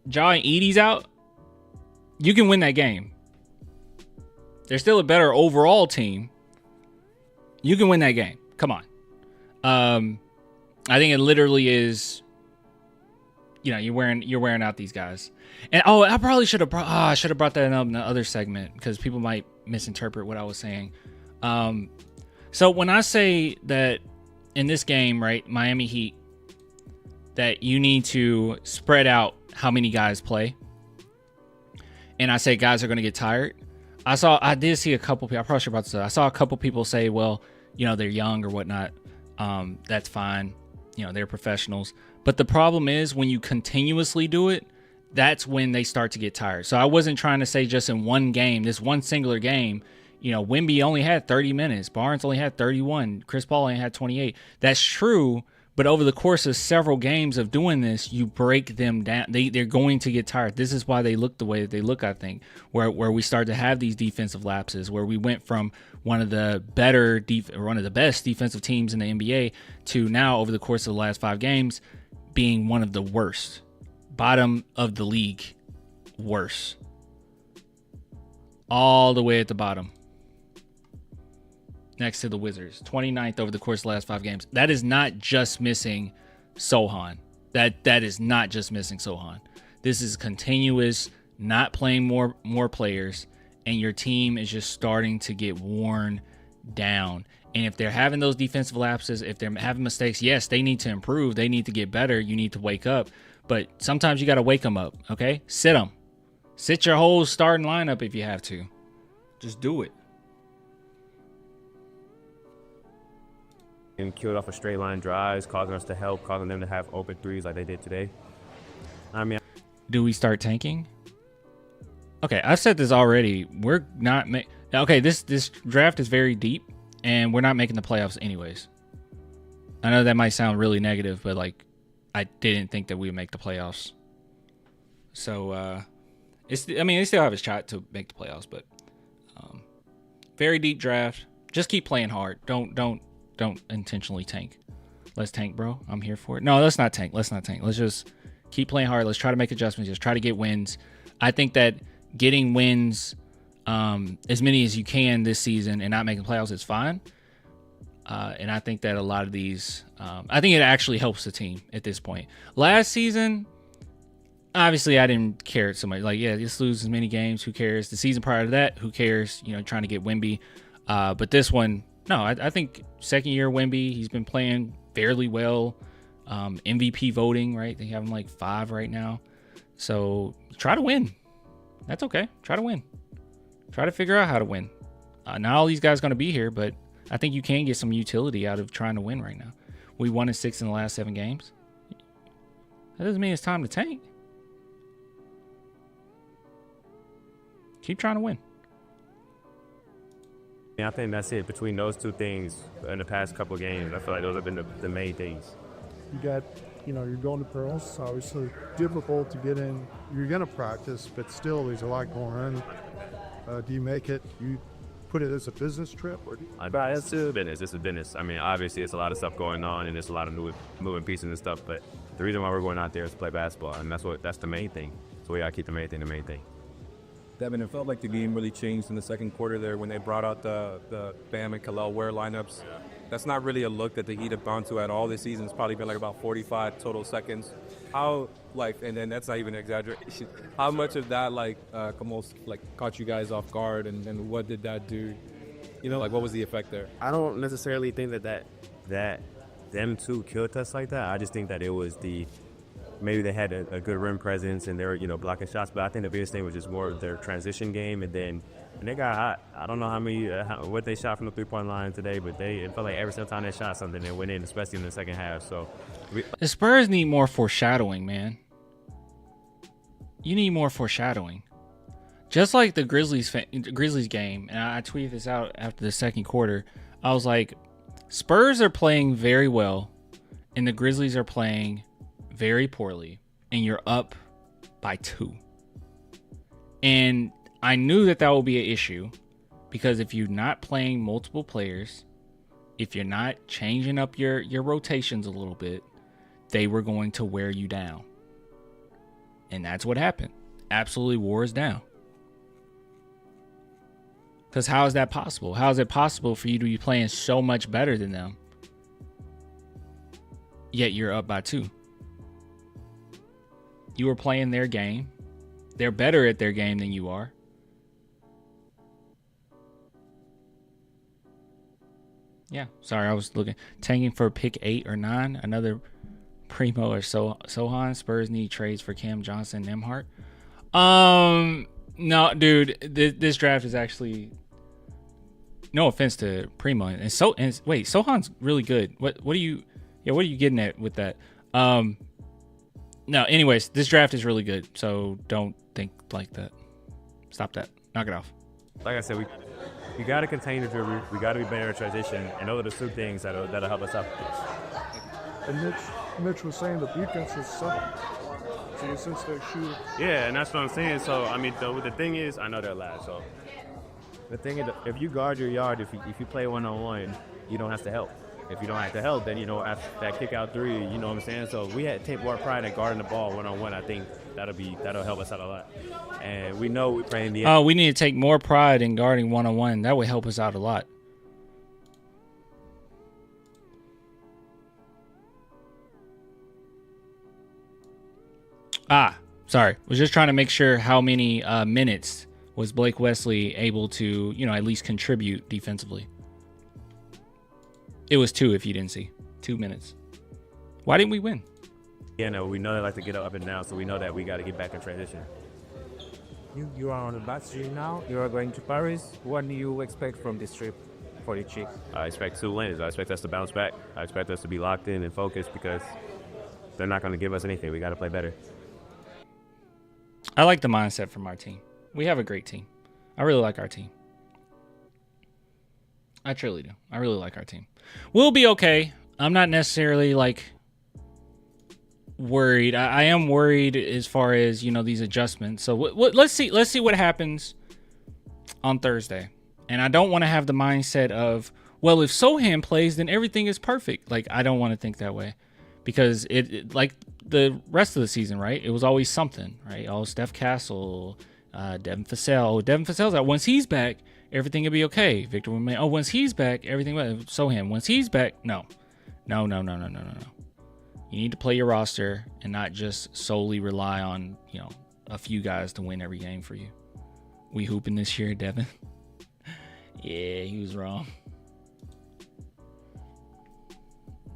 Ja and Edie's out, you can win that game. They're still a better overall team. You can win that game. Come on. I think it literally is, you know, you're wearing out these guys. And I probably should have brought that up in the other segment because people might misinterpret what I was saying. So when I say that in this game, right, Miami Heat, that you need to spread out how many guys play, and I say guys are going to get tired. I did see a couple people. I probably should about to say. I saw a couple people say, well, you know, they're young or whatnot. That's fine. You know, they're professionals. But the problem is when you continuously do it, that's when they start to get tired. So I wasn't trying to say just in one game, this one singular game, you know, Wemby only had 30 minutes. Barnes only had 31. Chris Paul only had 28. That's true. But over the course of several games of doing this, you break them down. They're going to get tired. This is why they look the way that they look, I think, where we start to have these defensive lapses, where we went from one of the best defensive teams in the NBA to now, over the course of the last 5 games, being one of the worst. Bottom of the league. Worse. All the way at the bottom. Next to the Wizards. 29th over the course of the last 5 games. That is not just missing Sohan. That is not just missing Sohan. This is continuous, not playing more players, and your team is just starting to get worn down. And if they're having those defensive lapses, if they're having mistakes, yes, they need to improve. They need to get better. You need to wake up. But sometimes you got to wake them up, okay? Sit them. Sit your whole starting lineup if you have to. Just do it. And killed off a straight line drives, causing us to help, causing them to have open threes like they did today. I mean, do we start tanking? Okay, I've said this already. We're not okay. This draft is very deep, and we're not making the playoffs anyways. I know that might sound really negative, but like, I didn't think that we would make the playoffs. So they still have a shot to make the playoffs, but very deep draft. Just keep playing hard. Don't intentionally tank. Let's tank, bro. I'm here for it. No, let's not tank. Let's just Keep playing hard. Let's try to make adjustments. Just try to get wins. I think that getting wins, as many as you can this season and not making playoffs is fine. And I think that a lot of these, I think it actually helps the team at this point. Last season, obviously I didn't care so much. Like, yeah, just lose as many games. Who cares? The season prior to that, who cares? You know, trying to get Wemby. But this one, no, I think second year Wemby, he's been playing fairly well. MVP voting, right? They have him like 5 right now. So try to win. That's okay. Try to win. Try to figure out how to win. Not all these guys going to be here, but I think you can get some utility out of trying to win right now. We won 6 in the last 7 games. That doesn't mean it's time to tank. Keep trying to win. Yeah, I think that's it. Between those two things in the past couple of games, I feel like those have been the main things. You got, you're going to pearls. Obviously, difficult to get in. You're going to practice, but still, there's a lot going on. Do you make it? You put it as a business trip, or? It's still business. It's a business. I mean, obviously, it's a lot of stuff going on, and there's a lot of new moving pieces and stuff. But the reason why we're going out there is to play basketball, and that's the main thing. So we gotta keep the main thing. Devin, it felt like the game really changed in the second quarter there when they brought out the Bam and Kalel Ware lineups. Yeah. That's not really a look that the Heat have gone to at all this season. It's probably been like about 45 total seconds. How, and then that's not even an exaggeration. How much of that, almost, caught you guys off guard, and what did that do? What was the effect there? I don't necessarily think that them two killed us like that. I just think that it was maybe they had a good rim presence and they were, blocking shots. But I think the biggest thing was just more of their transition game. And then they got hot. I don't know what they shot from the three-point line today, but it felt like every single time they shot something, they went in, especially in the second half. So the Spurs need more foreshadowing, man. You need more foreshadowing. Just like the Grizzlies game, and I tweeted this out after the second quarter. I was like, Spurs are playing very well, and the Grizzlies are playing very poorly, and you're up by 2. And I knew that would be an issue, because if you're not playing multiple players, if you're not changing up your rotations a little bit, they were going to wear you down. And that's what happened. Absolutely wore us down. Because how is that possible? How is it possible for you to be playing so much better than them, yet you're up by 2? You were playing their game. They're better at their game than you are. Yeah, sorry, I was looking. Tanking for pick 8 or 9. Another Primo or Sohan. Spurs need trades for Cam Johnson, Nembhard. No, dude, this draft is actually, no offense to Primo, and wait, Sohan's really good. What are you getting at with that? No, anyways, this draft is really good, so don't think like that. Stop that. Knock it off. Like I said, we got to contain the dribble. We got to be better in transition, and those are the 2 things that'll help us out. And Mitch was saying the defense is sucking. So since they're shooting. Yeah, and that's what I'm saying. So, I mean, the thing is, I know they're last. So, the thing is, if you guard your yard, if you play one-on-one, you don't have to help. If you don't have to help, then, after that kick-out 3, you know what I'm saying? So, we had to take more pride in guarding the ball one-on-one. I think that'll help us out a lot. And we know we're playing the... we need to take more pride in guarding one-on-one. That would help us out a lot. Sorry. Was just trying to make sure how many minutes was Blake Wesley able to, at least contribute defensively. It was 2 if you didn't see. 2 minutes. Why didn't we win? Yeah, no, we know they like to get up and down, so we know that we got to get back in transition. You are on the bus trip now. You are going to Paris. What do you expect from this trip for the Chiefs? I expect 2 wins. I expect us to bounce back. I expect us to be locked in and focused because they're not going to give us anything. We got to play better. I like the mindset from our team. We have a great team. I really like our team. I truly do. I really like our team. We'll be okay. I'm not necessarily worried. I am worried as far as, these adjustments. So let's see what happens on Thursday. And I don't want to have the mindset of, well, if Sohan plays, then everything is perfect. I don't want to think that way, because it the rest of the season, right? It was always something, right? Oh, Steph Castle, Devin Vassell. Oh, Devin Vassell's out. Once he's back, everything will be okay. Victor Wembanyama. Oh, once he's back, everything will. So him. Once he's back, no. You need to play your roster and not just solely rely on, a few guys to win every game for you. We hooping this year, Devin. Yeah, he was wrong.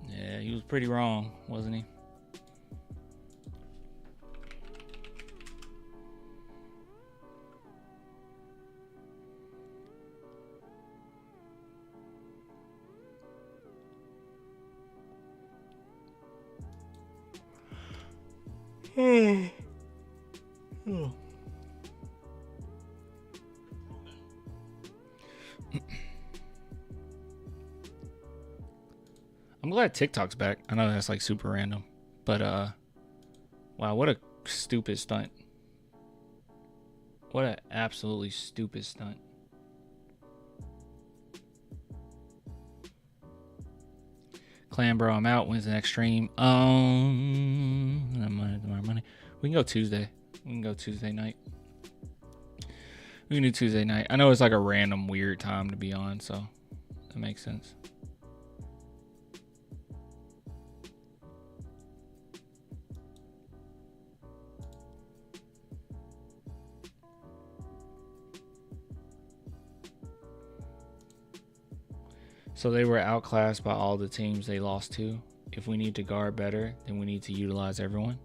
Yeah, he was pretty wrong, wasn't he? I'm glad TikTok's back. I know that's like super random, but wow, what a stupid stunt. What an absolutely stupid stunt. Clan bro, I'm out. When's the next stream? Money. We can go Tuesday. We can go Tuesday night. We can do Tuesday night. I know it's like a random weird time to be on, so that makes sense. So they were outclassed by all the teams they lost to. If we need to guard better, then we need to utilize everyone.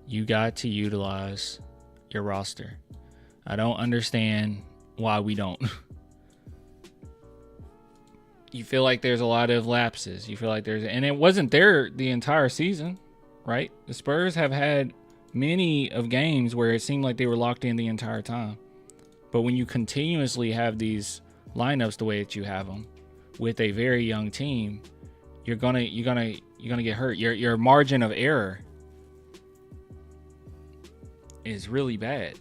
You got to utilize your roster. I don't understand why we don't. You feel like there's a lot of lapses. You feel like and it wasn't there the entire season, right? The Spurs have had many of games where it seemed like they were locked in the entire time. But when you continuously have these lineups the way that you have them with a very young team, you're gonna get hurt. Your margin of error is really bad.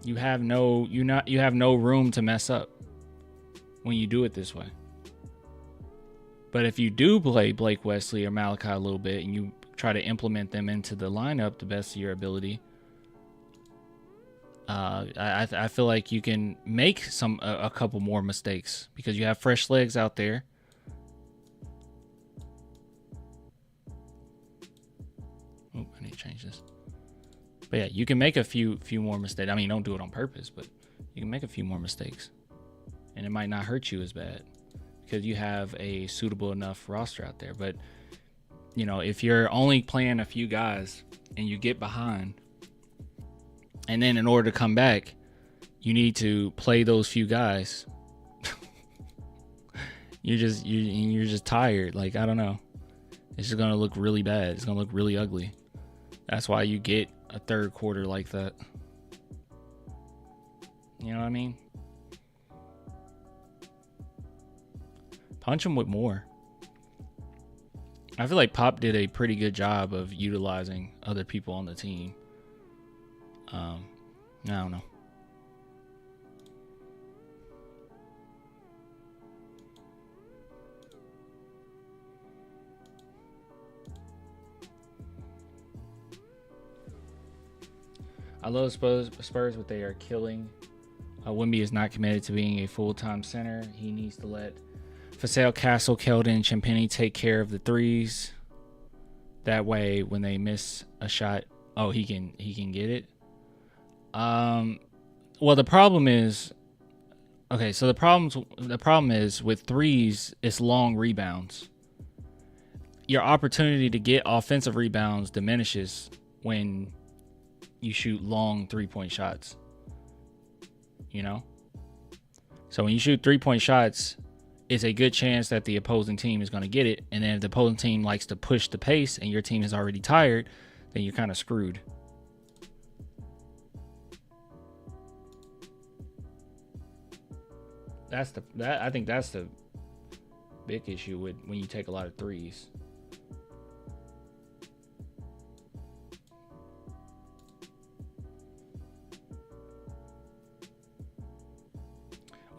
You have no room to mess up when you do it this way. But if you do play Blake Wesley or Malachi a little bit and you try to implement them into the lineup the best of your ability, I feel like you can make a couple more mistakes because you have fresh legs out there. Oh, I need to change this. But yeah, you can make a few more mistakes. I mean, don't do it on purpose, but you can make a few more mistakes, and it might not hurt you as bad because you have a suitable enough roster out there. But if you're only playing a few guys and you get behind, and then in order to come back, you need to play those few guys. you're just tired. Like, I don't know. It's just gonna look really bad. It's gonna look really ugly. That's why you get a third quarter like that. You know what I mean? Punch him with more. I feel like Pop did a pretty good job of utilizing other people on the team. I don't know. I love Spurs, but they are killing. Wemby is not committed to being a full-time center. He needs to let Vassell, Castle, Keldon, Champagny take care of the threes. That way, when they miss a shot, he can get it. Well, the problem is, so the problem is with threes, it's long rebounds. Your opportunity to get offensive rebounds diminishes when you shoot long 3-point shots. So when you shoot 3-point shots, it's a good chance that the opposing team is going to get it. And then if the opposing team likes to push the pace and your team is already tired, then you're kind of screwed. I think that's the big issue with when you take a lot of threes.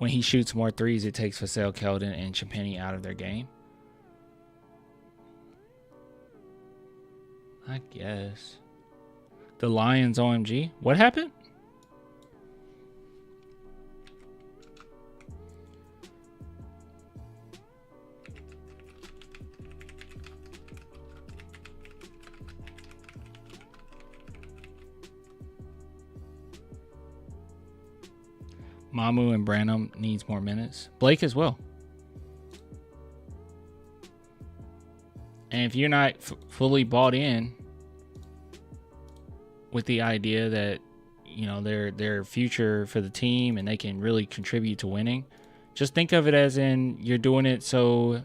when he shoots more threes, it takes Vassell, Keldon, and Champagny out of their game. I guess. The Lions OMG. What happened? Mamu and Branham needs more minutes. Blake as well. And if you're not fully bought in with the idea that, you know, their future for the team and they can really contribute to winning, just think of it as in you're doing it so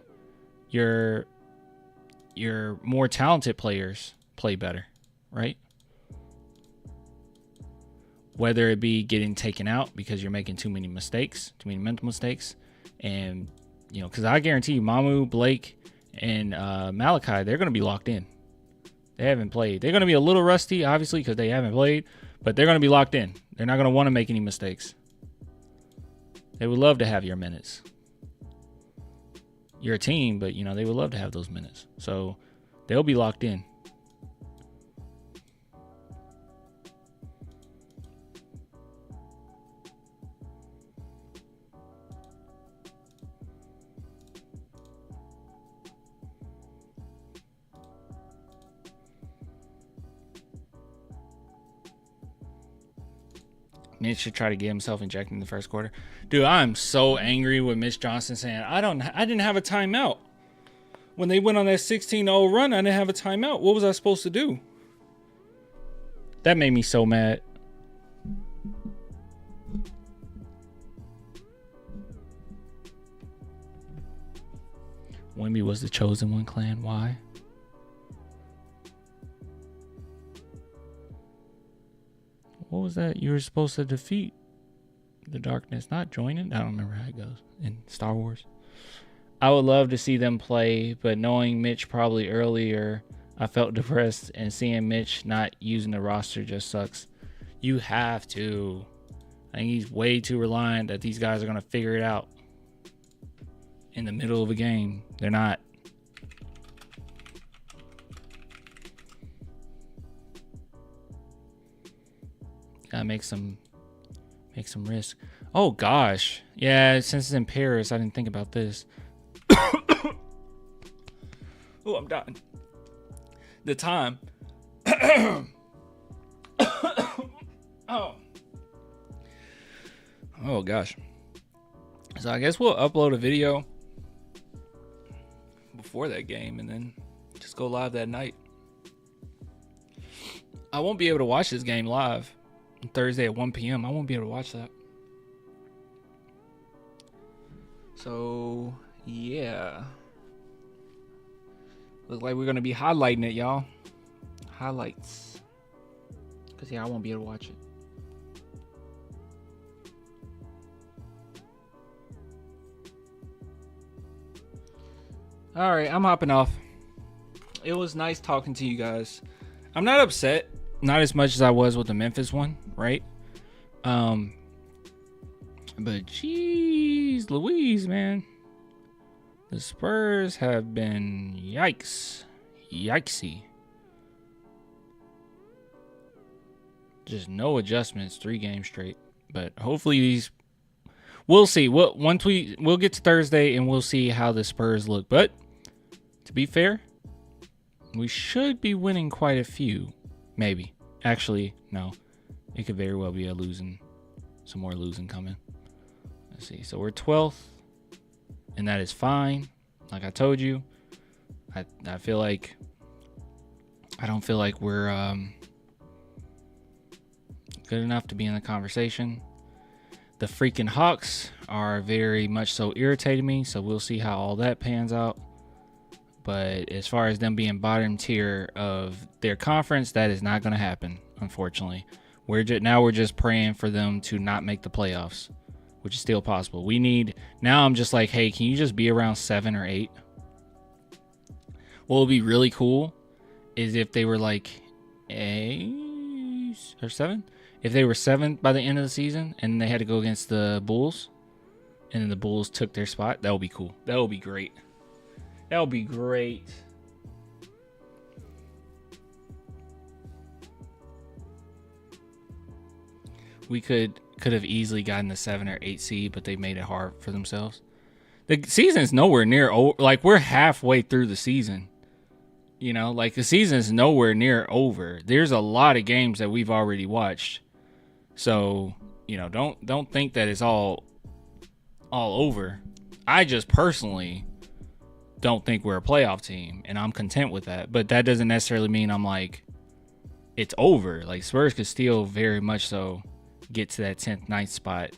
your more talented players play better, right? Whether it be getting taken out because you're making too many mistakes, too many mental mistakes. And, you know, because I guarantee you, Mamu, Blake, and Malachi, they're going to be locked in. They haven't played. They're going to be a little rusty, obviously, because they haven't played. But they're going to be locked in. They're not going to want to make any mistakes. They would love to have your minutes. You're a team, but, you know, they would love to have those minutes. So they'll be locked in. Mitch should try to get himself injected in the first quarter. Dude, I'm so angry with Mitch Johnson saying, I didn't have a timeout. When they went on that 16-0 run, I didn't have a timeout. What was I supposed to do? That made me so mad. Wemby was the chosen one, clan. Why? What was that? You were supposed to defeat the darkness, not join it? I don't remember how it goes in Star Wars. I would love to see them play, but knowing Mitch probably earlier, I felt depressed, and seeing Mitch not using the roster just sucks. You have to. I think he's way too reliant that these guys are going to figure it out in the middle of a game. They're not. Gotta make some risk. Oh gosh. Yeah, since it's in Paris, I didn't think about this. Oh, I'm dying. The time. Oh gosh. So I guess we'll upload a video before that game and then just go live that night. I won't be able to watch this game live. Thursday at 1 p.m. I won't be able to watch that. So, yeah. Looks like we're going to be highlighting it, y'all. Highlights. Because, yeah, I won't be able to watch it. All right, I'm hopping off. It was nice talking to you guys. I'm not upset. Not as much as I was with the Memphis one, right? But jeez Louise, man. The Spurs have been yikesy. Just no adjustments, 3 games straight. But hopefully we'll see. We'll get to Thursday and we'll see how the Spurs look. But to be fair, we should be winning quite a few. Maybe. Actually, no. It could very well be some more losing coming. Let's see. So we're 12th, and that is fine. Like I told you, I don't feel like we're good enough to be in the conversation. The freaking Hawks are very much so irritating me, so we'll see how all that pans out. But as far as them being bottom tier of their conference, that is not going to happen, unfortunately. We're just praying for them to not make the playoffs, which is still possible. Now I'm just like, hey, can you just be around 7 or 8? What would be really cool is if they were like 8 or 7. If they were 7 by the end of the season and they had to go against the Bulls, and then the Bulls took their spot, that would be cool. That would be great. That would be great. We could have easily gotten the 7 or 8 seed, but they made it hard for themselves. The season's nowhere near over. Like, we're halfway through the season. You know, like, the season's nowhere near over. There's a lot of games that we've already watched. So, you know, don't think that it's all over. I just personally don't think we're a playoff team, and I'm content with that. But that doesn't necessarily mean I'm like, it's over. Like, Spurs could still very much so get to that 10th, 9th spot.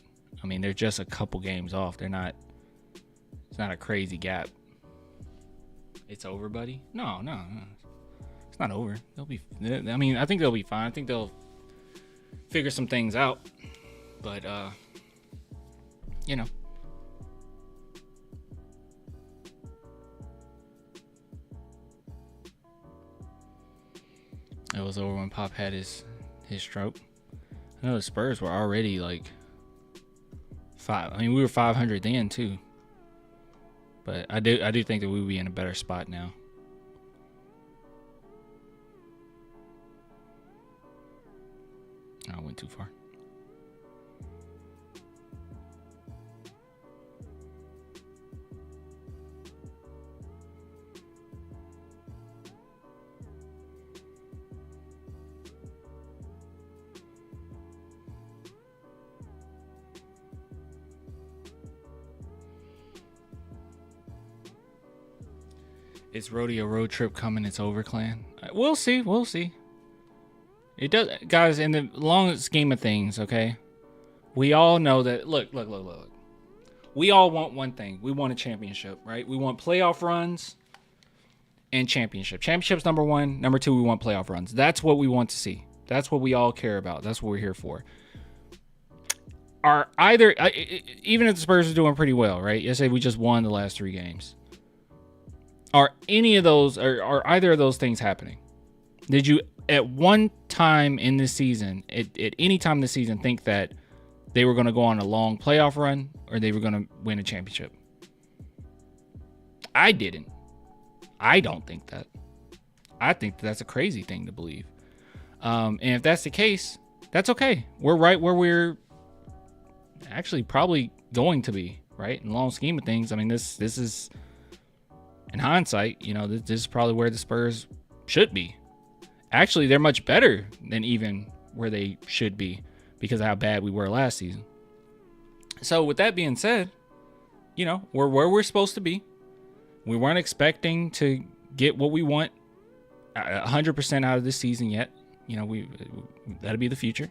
I mean, they're just a couple games off. It's not a crazy gap. It's over, buddy? No. It's not over. I think they'll be fine. I think they'll figure some things out. But, you know. It was over when Pop had his stroke. I know the Spurs were already like 5. I mean, we were 500 then too. But I do think that we would be in a better spot now. I went too far. Is Rodeo Road Trip coming? It's over, Clan. We'll see. It does, guys. In the long scheme of things, okay, we all know that. Look. We all want one thing. We want a championship, right? We want playoff runs and championship. Championship's number 1. Number 2, we want playoff runs. That's what we want to see. That's what we all care about. That's what we're here for. Even if the Spurs are doing pretty well, right? Let's say we just won the last 3 games. Are any of those, or are either of those things happening? Did you at one time in this season, at any time in the season, think that they were going to go on a long playoff run or they were going to win a championship? I didn't. I don't think that. I think that's a crazy thing to believe. And if that's the case, that's okay. We're right where we're actually probably going to be, right? In the long scheme of things, I mean, this is, in hindsight, you know, this is probably where the Spurs should be. Actually, they're much better than even where they should be because of how bad we were last season. So with that being said, you know, we're where we're supposed to be. We weren't expecting to get what we want 100% out of this season yet. You know, that'll be the future.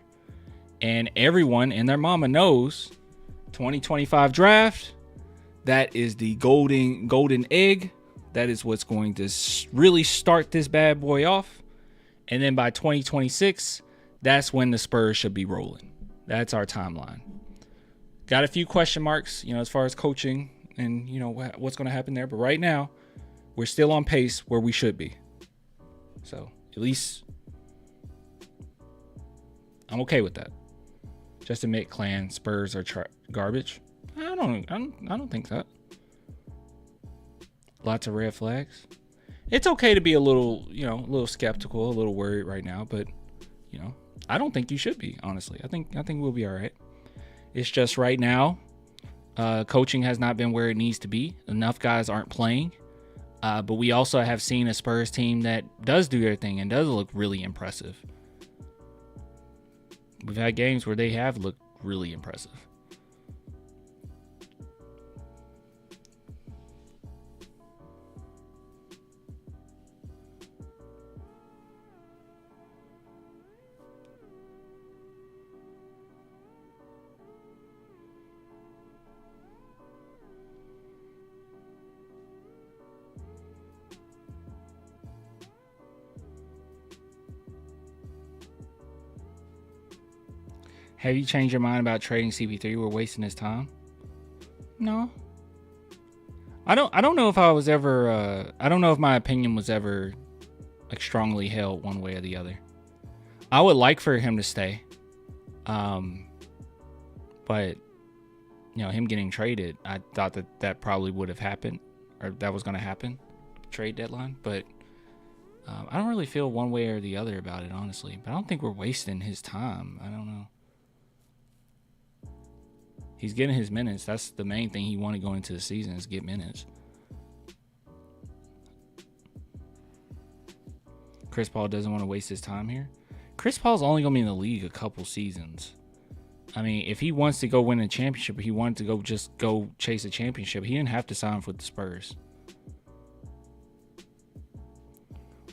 And everyone and their mama knows 2025 draft, that is the golden egg. That is what's going to really start this bad boy off. And then by 2026, that's when the Spurs should be rolling. That's our timeline. Got a few question marks, you know, as far as coaching and, you know, what's going to happen there. But right now, we're still on pace where we should be. So at least I'm okay with that. Just admit, Clan, Spurs are garbage. I don't think that. Lots of red flags. It's okay to be a little skeptical, a little worried right now, but you know, I don't think you should be, honestly. I think we'll be all right. It's just right now, coaching has not been where it needs to be. Enough guys aren't playing. But we also have seen a Spurs team that does do their thing and does look really impressive. We've had games where they have looked really impressive. Have you changed your mind about trading CP3? We're wasting his time. No. I don't know if I was ever I don't know if my opinion was ever like strongly held one way or the other. I would like for him to stay. But him getting traded, I thought that probably would have happened, or that was going to happen, trade deadline. But I don't really feel one way or the other about it, honestly. But I don't think we're wasting his time. I don't know. He's getting his minutes. That's the main thing he wanted going into the season, is get minutes. Chris Paul doesn't want to waste his time here. Chris Paul's only going to be in the league a couple seasons. I mean, if he wants to go win a championship, if he wanted to go chase a championship, he didn't have to sign with the Spurs.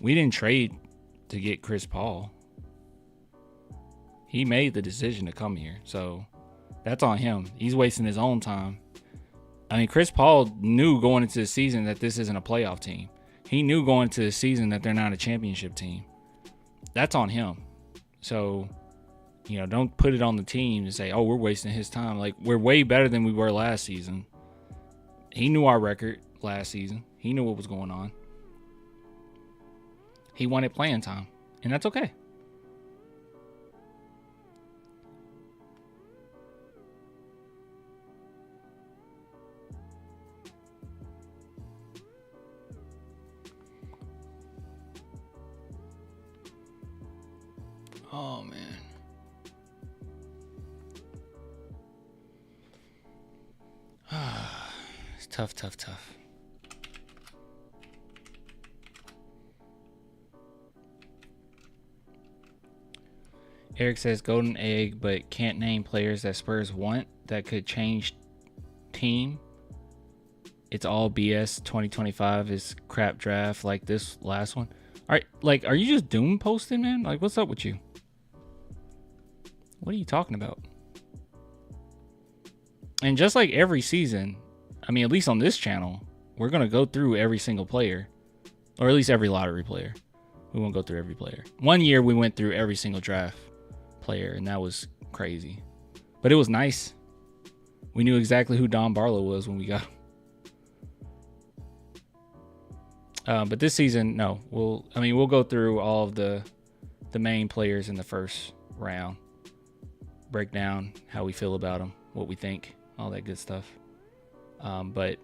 We didn't trade to get Chris Paul. He made the decision to come here, so that's on him. He's wasting his own time. I mean, Chris Paul knew going into the season that this isn't a playoff team. He knew going into the season that they're not a championship team. That's on him. So, don't put it on the team to say, oh, we're wasting his time. Like, we're way better than we were last season. He knew our record last season. He knew what was going on. He wanted playing time, and that's okay. Oh, man. It's tough. Eric says golden egg, but can't name players that Spurs want that could change team. It's all BS. 2025 is crap draft like this last one. All right, like, are you just doom posting, man? Like, what's up with you? What are you talking about? And just like every season, I mean, at least on this channel, we're going to go through every single player, or at least every lottery player. We won't go through every player. One year we went through every single draft player, and that was crazy. But it was nice. We knew exactly who Don Barlow was when we got him. But this season, no. We'll go through all of the main players in the first round. Break down how we feel about them, what we think, all that good stuff. But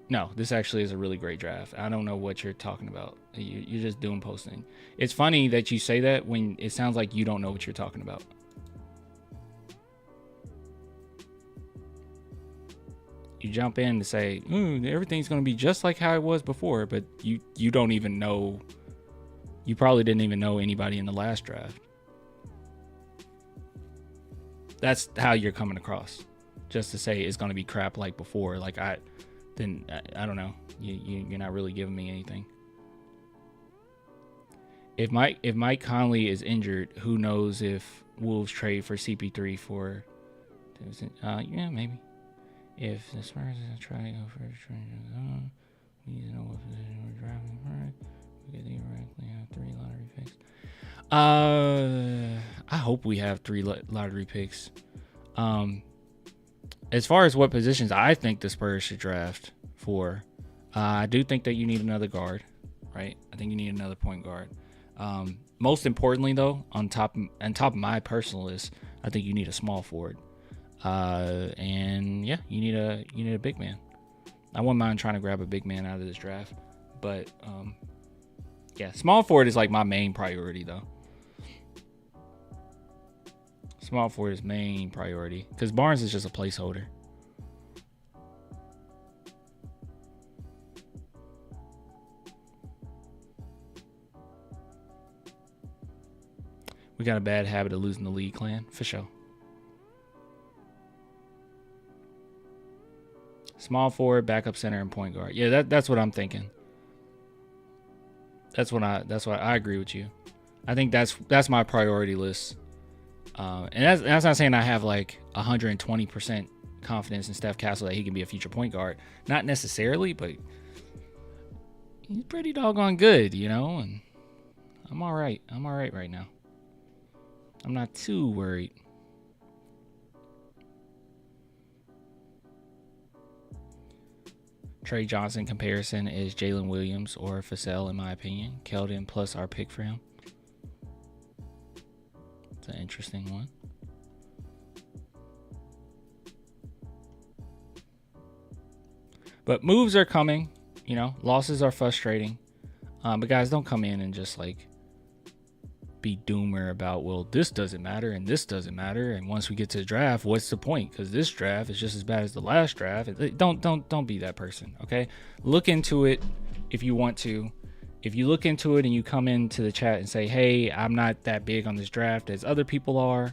no, this actually is a really great draft. I don't know what you're talking about. You're just doing posting. It's funny that you say that when it sounds like you don't know what you're talking about. You jump in to say, everything's going to be just like how it was before, but you don't even know. You probably didn't even know anybody in the last draft. That's how you're coming across. Just to say it's going to be crap like before. Like, I don't know. You're not really giving me anything. If Mike Conley is injured, who knows if Wolves trade for CP3 for... yeah, maybe. If the Spurs try to go for a trade, we need to know what position we're drafting for. We could theoretically have 3 lottery picks. I hope we have 3 lottery picks. As far as what positions I think the Spurs should draft for, I do think that you need another guard, right? I think you need another point guard. Most importantly, though, on top of my personal list, I think you need a small forward. And yeah, you need a big man. I wouldn't mind trying to grab a big man out of this draft, but yeah, small forward is like my main priority, though. Small forward is main priority because Barnes is just a placeholder. We got a bad habit of losing the league, clan, for sure. Small forward, backup center, and point guard. Yeah, that's what I'm thinking. That's what I agree with you. I think that's my priority list. And that's not saying I have like 120% confidence in Steph Castle that he can be a future point guard. Not necessarily, but he's pretty doggone good, and I'm all right. I'm all right now. I'm not too worried. Trey Johnson comparison is Jalen Williams or Vassell, in my opinion. Keldon plus our pick for him. It's an interesting one. But moves are coming. You know, losses are frustrating. But guys, don't come in and just like be doomer about, well, this doesn't matter and this doesn't matter, and once we get to the draft, what's the point? Because this draft is just as bad as the last draft. Don't be that person. Okay, look into it if you want to. If you look into it and you come into the chat and say, hey, I'm not that big on this draft as other people are,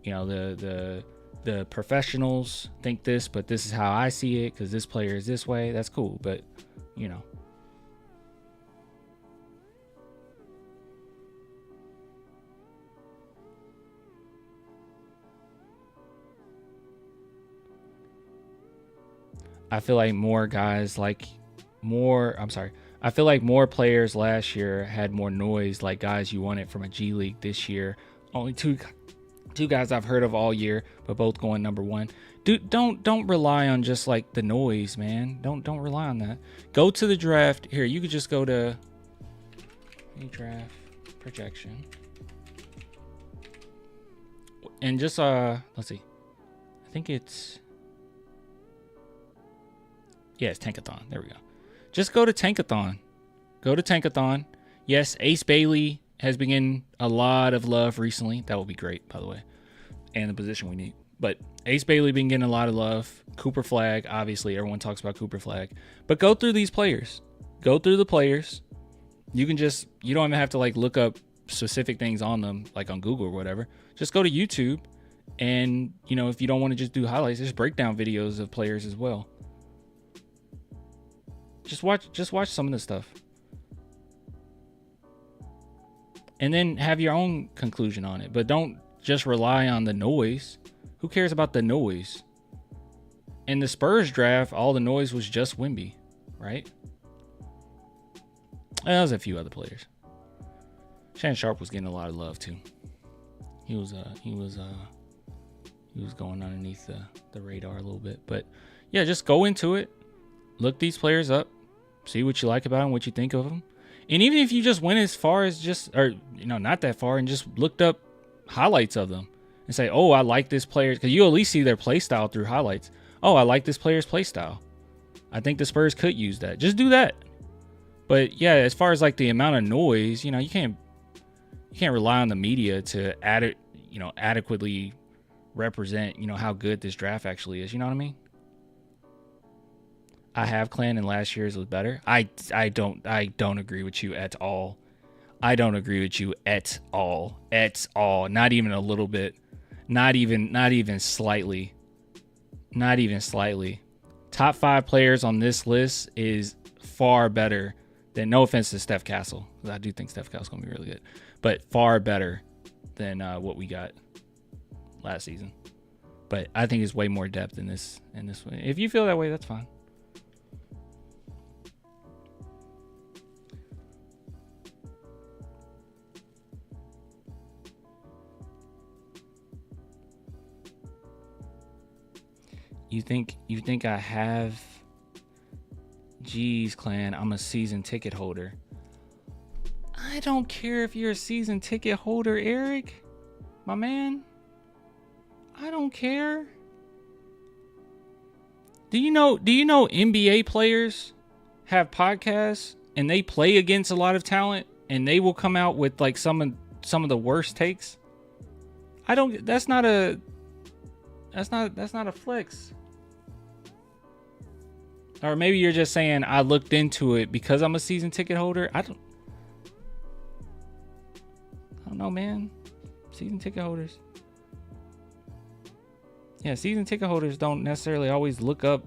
you know, the professionals think this, but this is how I see it because this player is this way, that's cool. But you know, I feel like more players last year had more noise, like guys you wanted from a G League this year. Only two guys I've heard of all year, but both going number one. Dude, don't rely on just like the noise, man. Don't rely on that. Go to the draft. Here, you could just go to draft projection. And just let's see. I think it's it's Tankathon. There we go. Just go to Tankathon. Go to Tankathon. Yes, Ace Bailey has been getting a lot of love recently. That will be great, by the way. And the position we need. But Ace Bailey been getting a lot of love. Cooper Flag, obviously. Everyone talks about Cooper Flag. But go through these players. Go through the players. You don't even have to like look up specific things on them, like on Google or whatever. Just go to YouTube. And, you know, if you don't want to just do highlights, there's breakdown videos of players as well. Just watch some of this stuff. And then have your own conclusion on it. But don't just rely on the noise. Who cares about the noise? In the Spurs draft, all the noise was just Wemby, right? And there was a few other players. Shannon Sharp was getting a lot of love too. He was going underneath the radar a little bit. But yeah, just go into it. Look these players up. See what you like about them, what you think of them. And even if you just went as far as not that far, and just looked up highlights of them and say, oh, I like this player, because you at least see their play style through highlights. Oh, I like this player's play style. I think the Spurs could use that. Just do that. But yeah, as far as like the amount of noise, you know, you can't rely on the media to adequately represent, you know, how good this draft actually is. You know what I mean? I have Clan, and last year's was better. I don't agree with you at all. I don't agree with you at all. At all. Not even a little bit. Not even slightly. Not even slightly. Top 5 players on this list is far better than, no offense to Steph Castle, because I do think Steph Castle's gonna be really good, but far better than what we got last season. But I think it's way more depth in this one. If you feel that way, that's fine. You think I have? Geez, Clan, I'm a season ticket holder. I don't care if you're a season ticket holder, Eric. My man. I don't care. Do you know NBA players have podcasts and they play against a lot of talent and they will come out with like some of the worst takes? That's not a flex. Or maybe you're just saying I looked into it because I'm a season ticket holder. I don't know, man. Season ticket holders. Yeah, season ticket holders don't necessarily always look up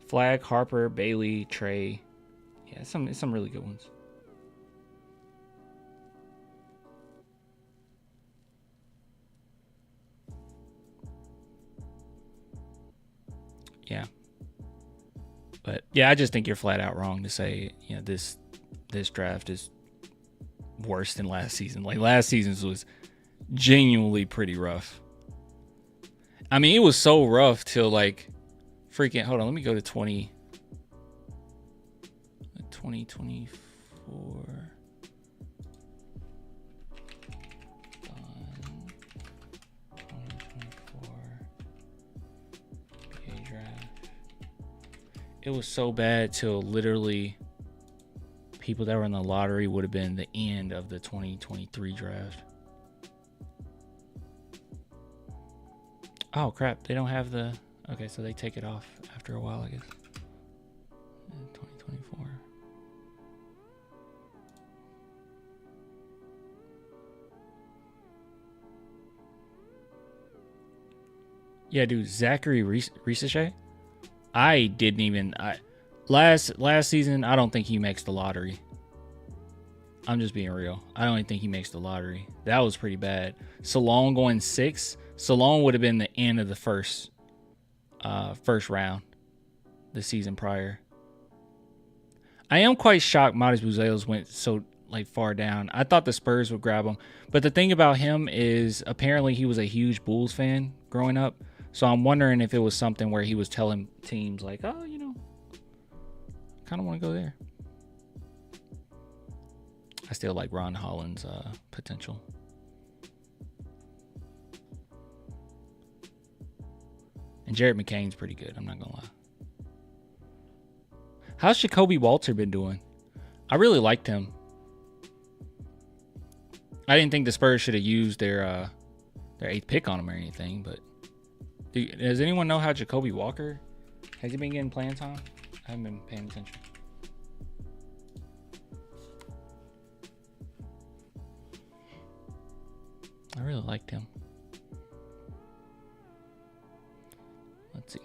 Flag, Harper, Bailey, Trey. Yeah, some really good ones. Yeah. But yeah, I just think you're flat out wrong to say, you know, this draft is worse than last season. Like last season's was genuinely pretty rough. I mean, it was so rough till like freaking, hold on, let me go to 2024. It was so bad till literally people that were in the lottery would have been the end of the 2023 draft. Oh, crap. They don't have the... Okay, so they take it off after a while, I guess. 2024. Yeah, dude, Zachary Risachet. I didn't even... Last season, I don't think he makes the lottery. I'm just being real. I don't even think he makes the lottery. That was pretty bad. Salone going 6. Salone would have been the end of the first round the season prior. I am quite shocked Matas Buzelos went so far down. I thought the Spurs would grab him. But the thing about him is apparently he was a huge Bulls fan growing up. So I'm wondering if it was something where he was telling teams like, oh, you know, kind of want to go there. I still like Ron Holland's potential. And Jared McCain's pretty good. I'm not going to lie. How's Jacoby Walter been doing? I really liked him. I didn't think the Spurs should have used their 8th pick on him or anything, but does anyone know how Jacoby Walker, has he been getting playing time? I haven't been paying attention. I really liked him. Let's see.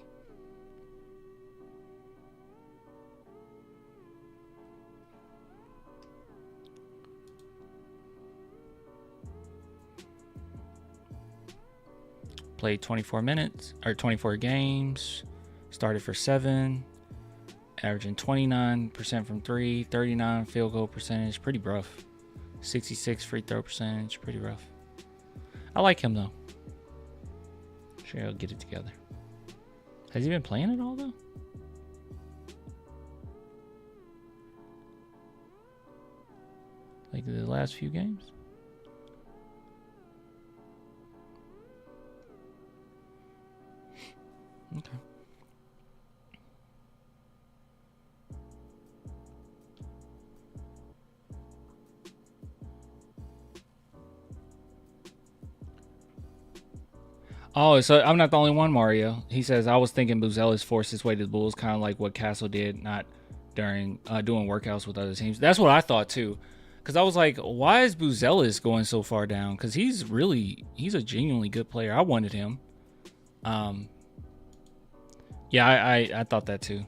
Played 24 minutes or 24 games. Started for 7. Averaging 29% from 3, 39 field goal percentage. Pretty rough. 66 free throw percentage. Pretty rough. I like him though. Sure, I'll get it together. Has he been playing at all though? Like the last few games? Okay. Oh, so I'm not the only one, Mario. He says, I was thinking Buzelis forced his way to the Bulls, kind of like what Castle did, not during doing workouts with other teams. That's what I thought, too. Because I was like, why is Buzelis going so far down? Because he's a genuinely good player. I wanted him. Yeah, I thought that, too.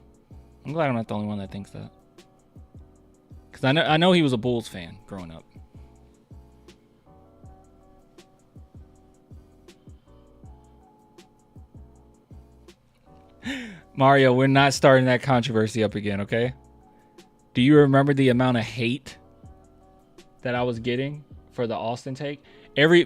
I'm glad I'm not the only one that thinks that. Because I know he was a Bulls fan growing up. Mario, we're not starting that controversy up again, okay? Do you remember the amount of hate that I was getting for the Austin take?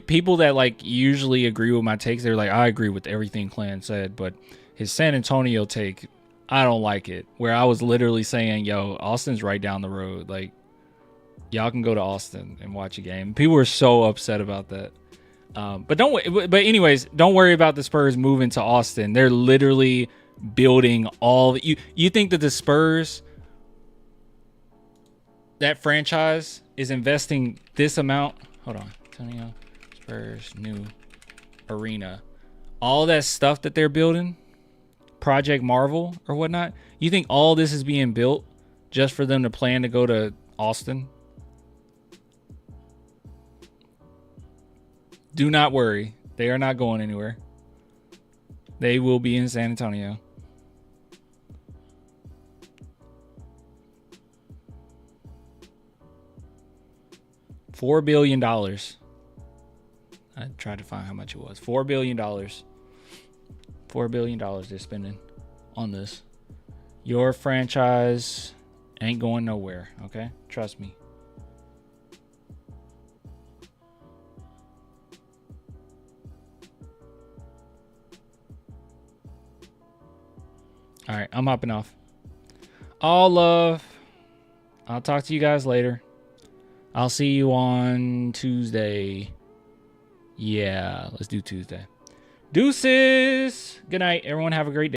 People that like usually agree with my takes, they're like, I agree with everything Clan said, but his San Antonio take, I don't like it. Where I was literally saying, yo, Austin's right down the road. Like, y'all can go to Austin and watch a game. People were so upset about that. But anyways, don't worry about the Spurs moving to Austin. They're literally building all you think that the Spurs, that franchise is investing this amount. Hold on. Antonio Spurs new arena. All that stuff that they're building, Project Marvel or whatnot. You think all this is being built just for them to plan to go to Austin? Do not worry. They are not going anywhere. They will be in San Antonio. $4 billion. I tried to find how much it was. $4 billion. $4 billion they're spending on this. Your franchise ain't going nowhere, okay? Trust me. All right, I'm hopping off. All love. I'll talk to you guys later. I'll see you on Tuesday. Yeah, let's do Tuesday. Deuces. Good night. Everyone have a great day.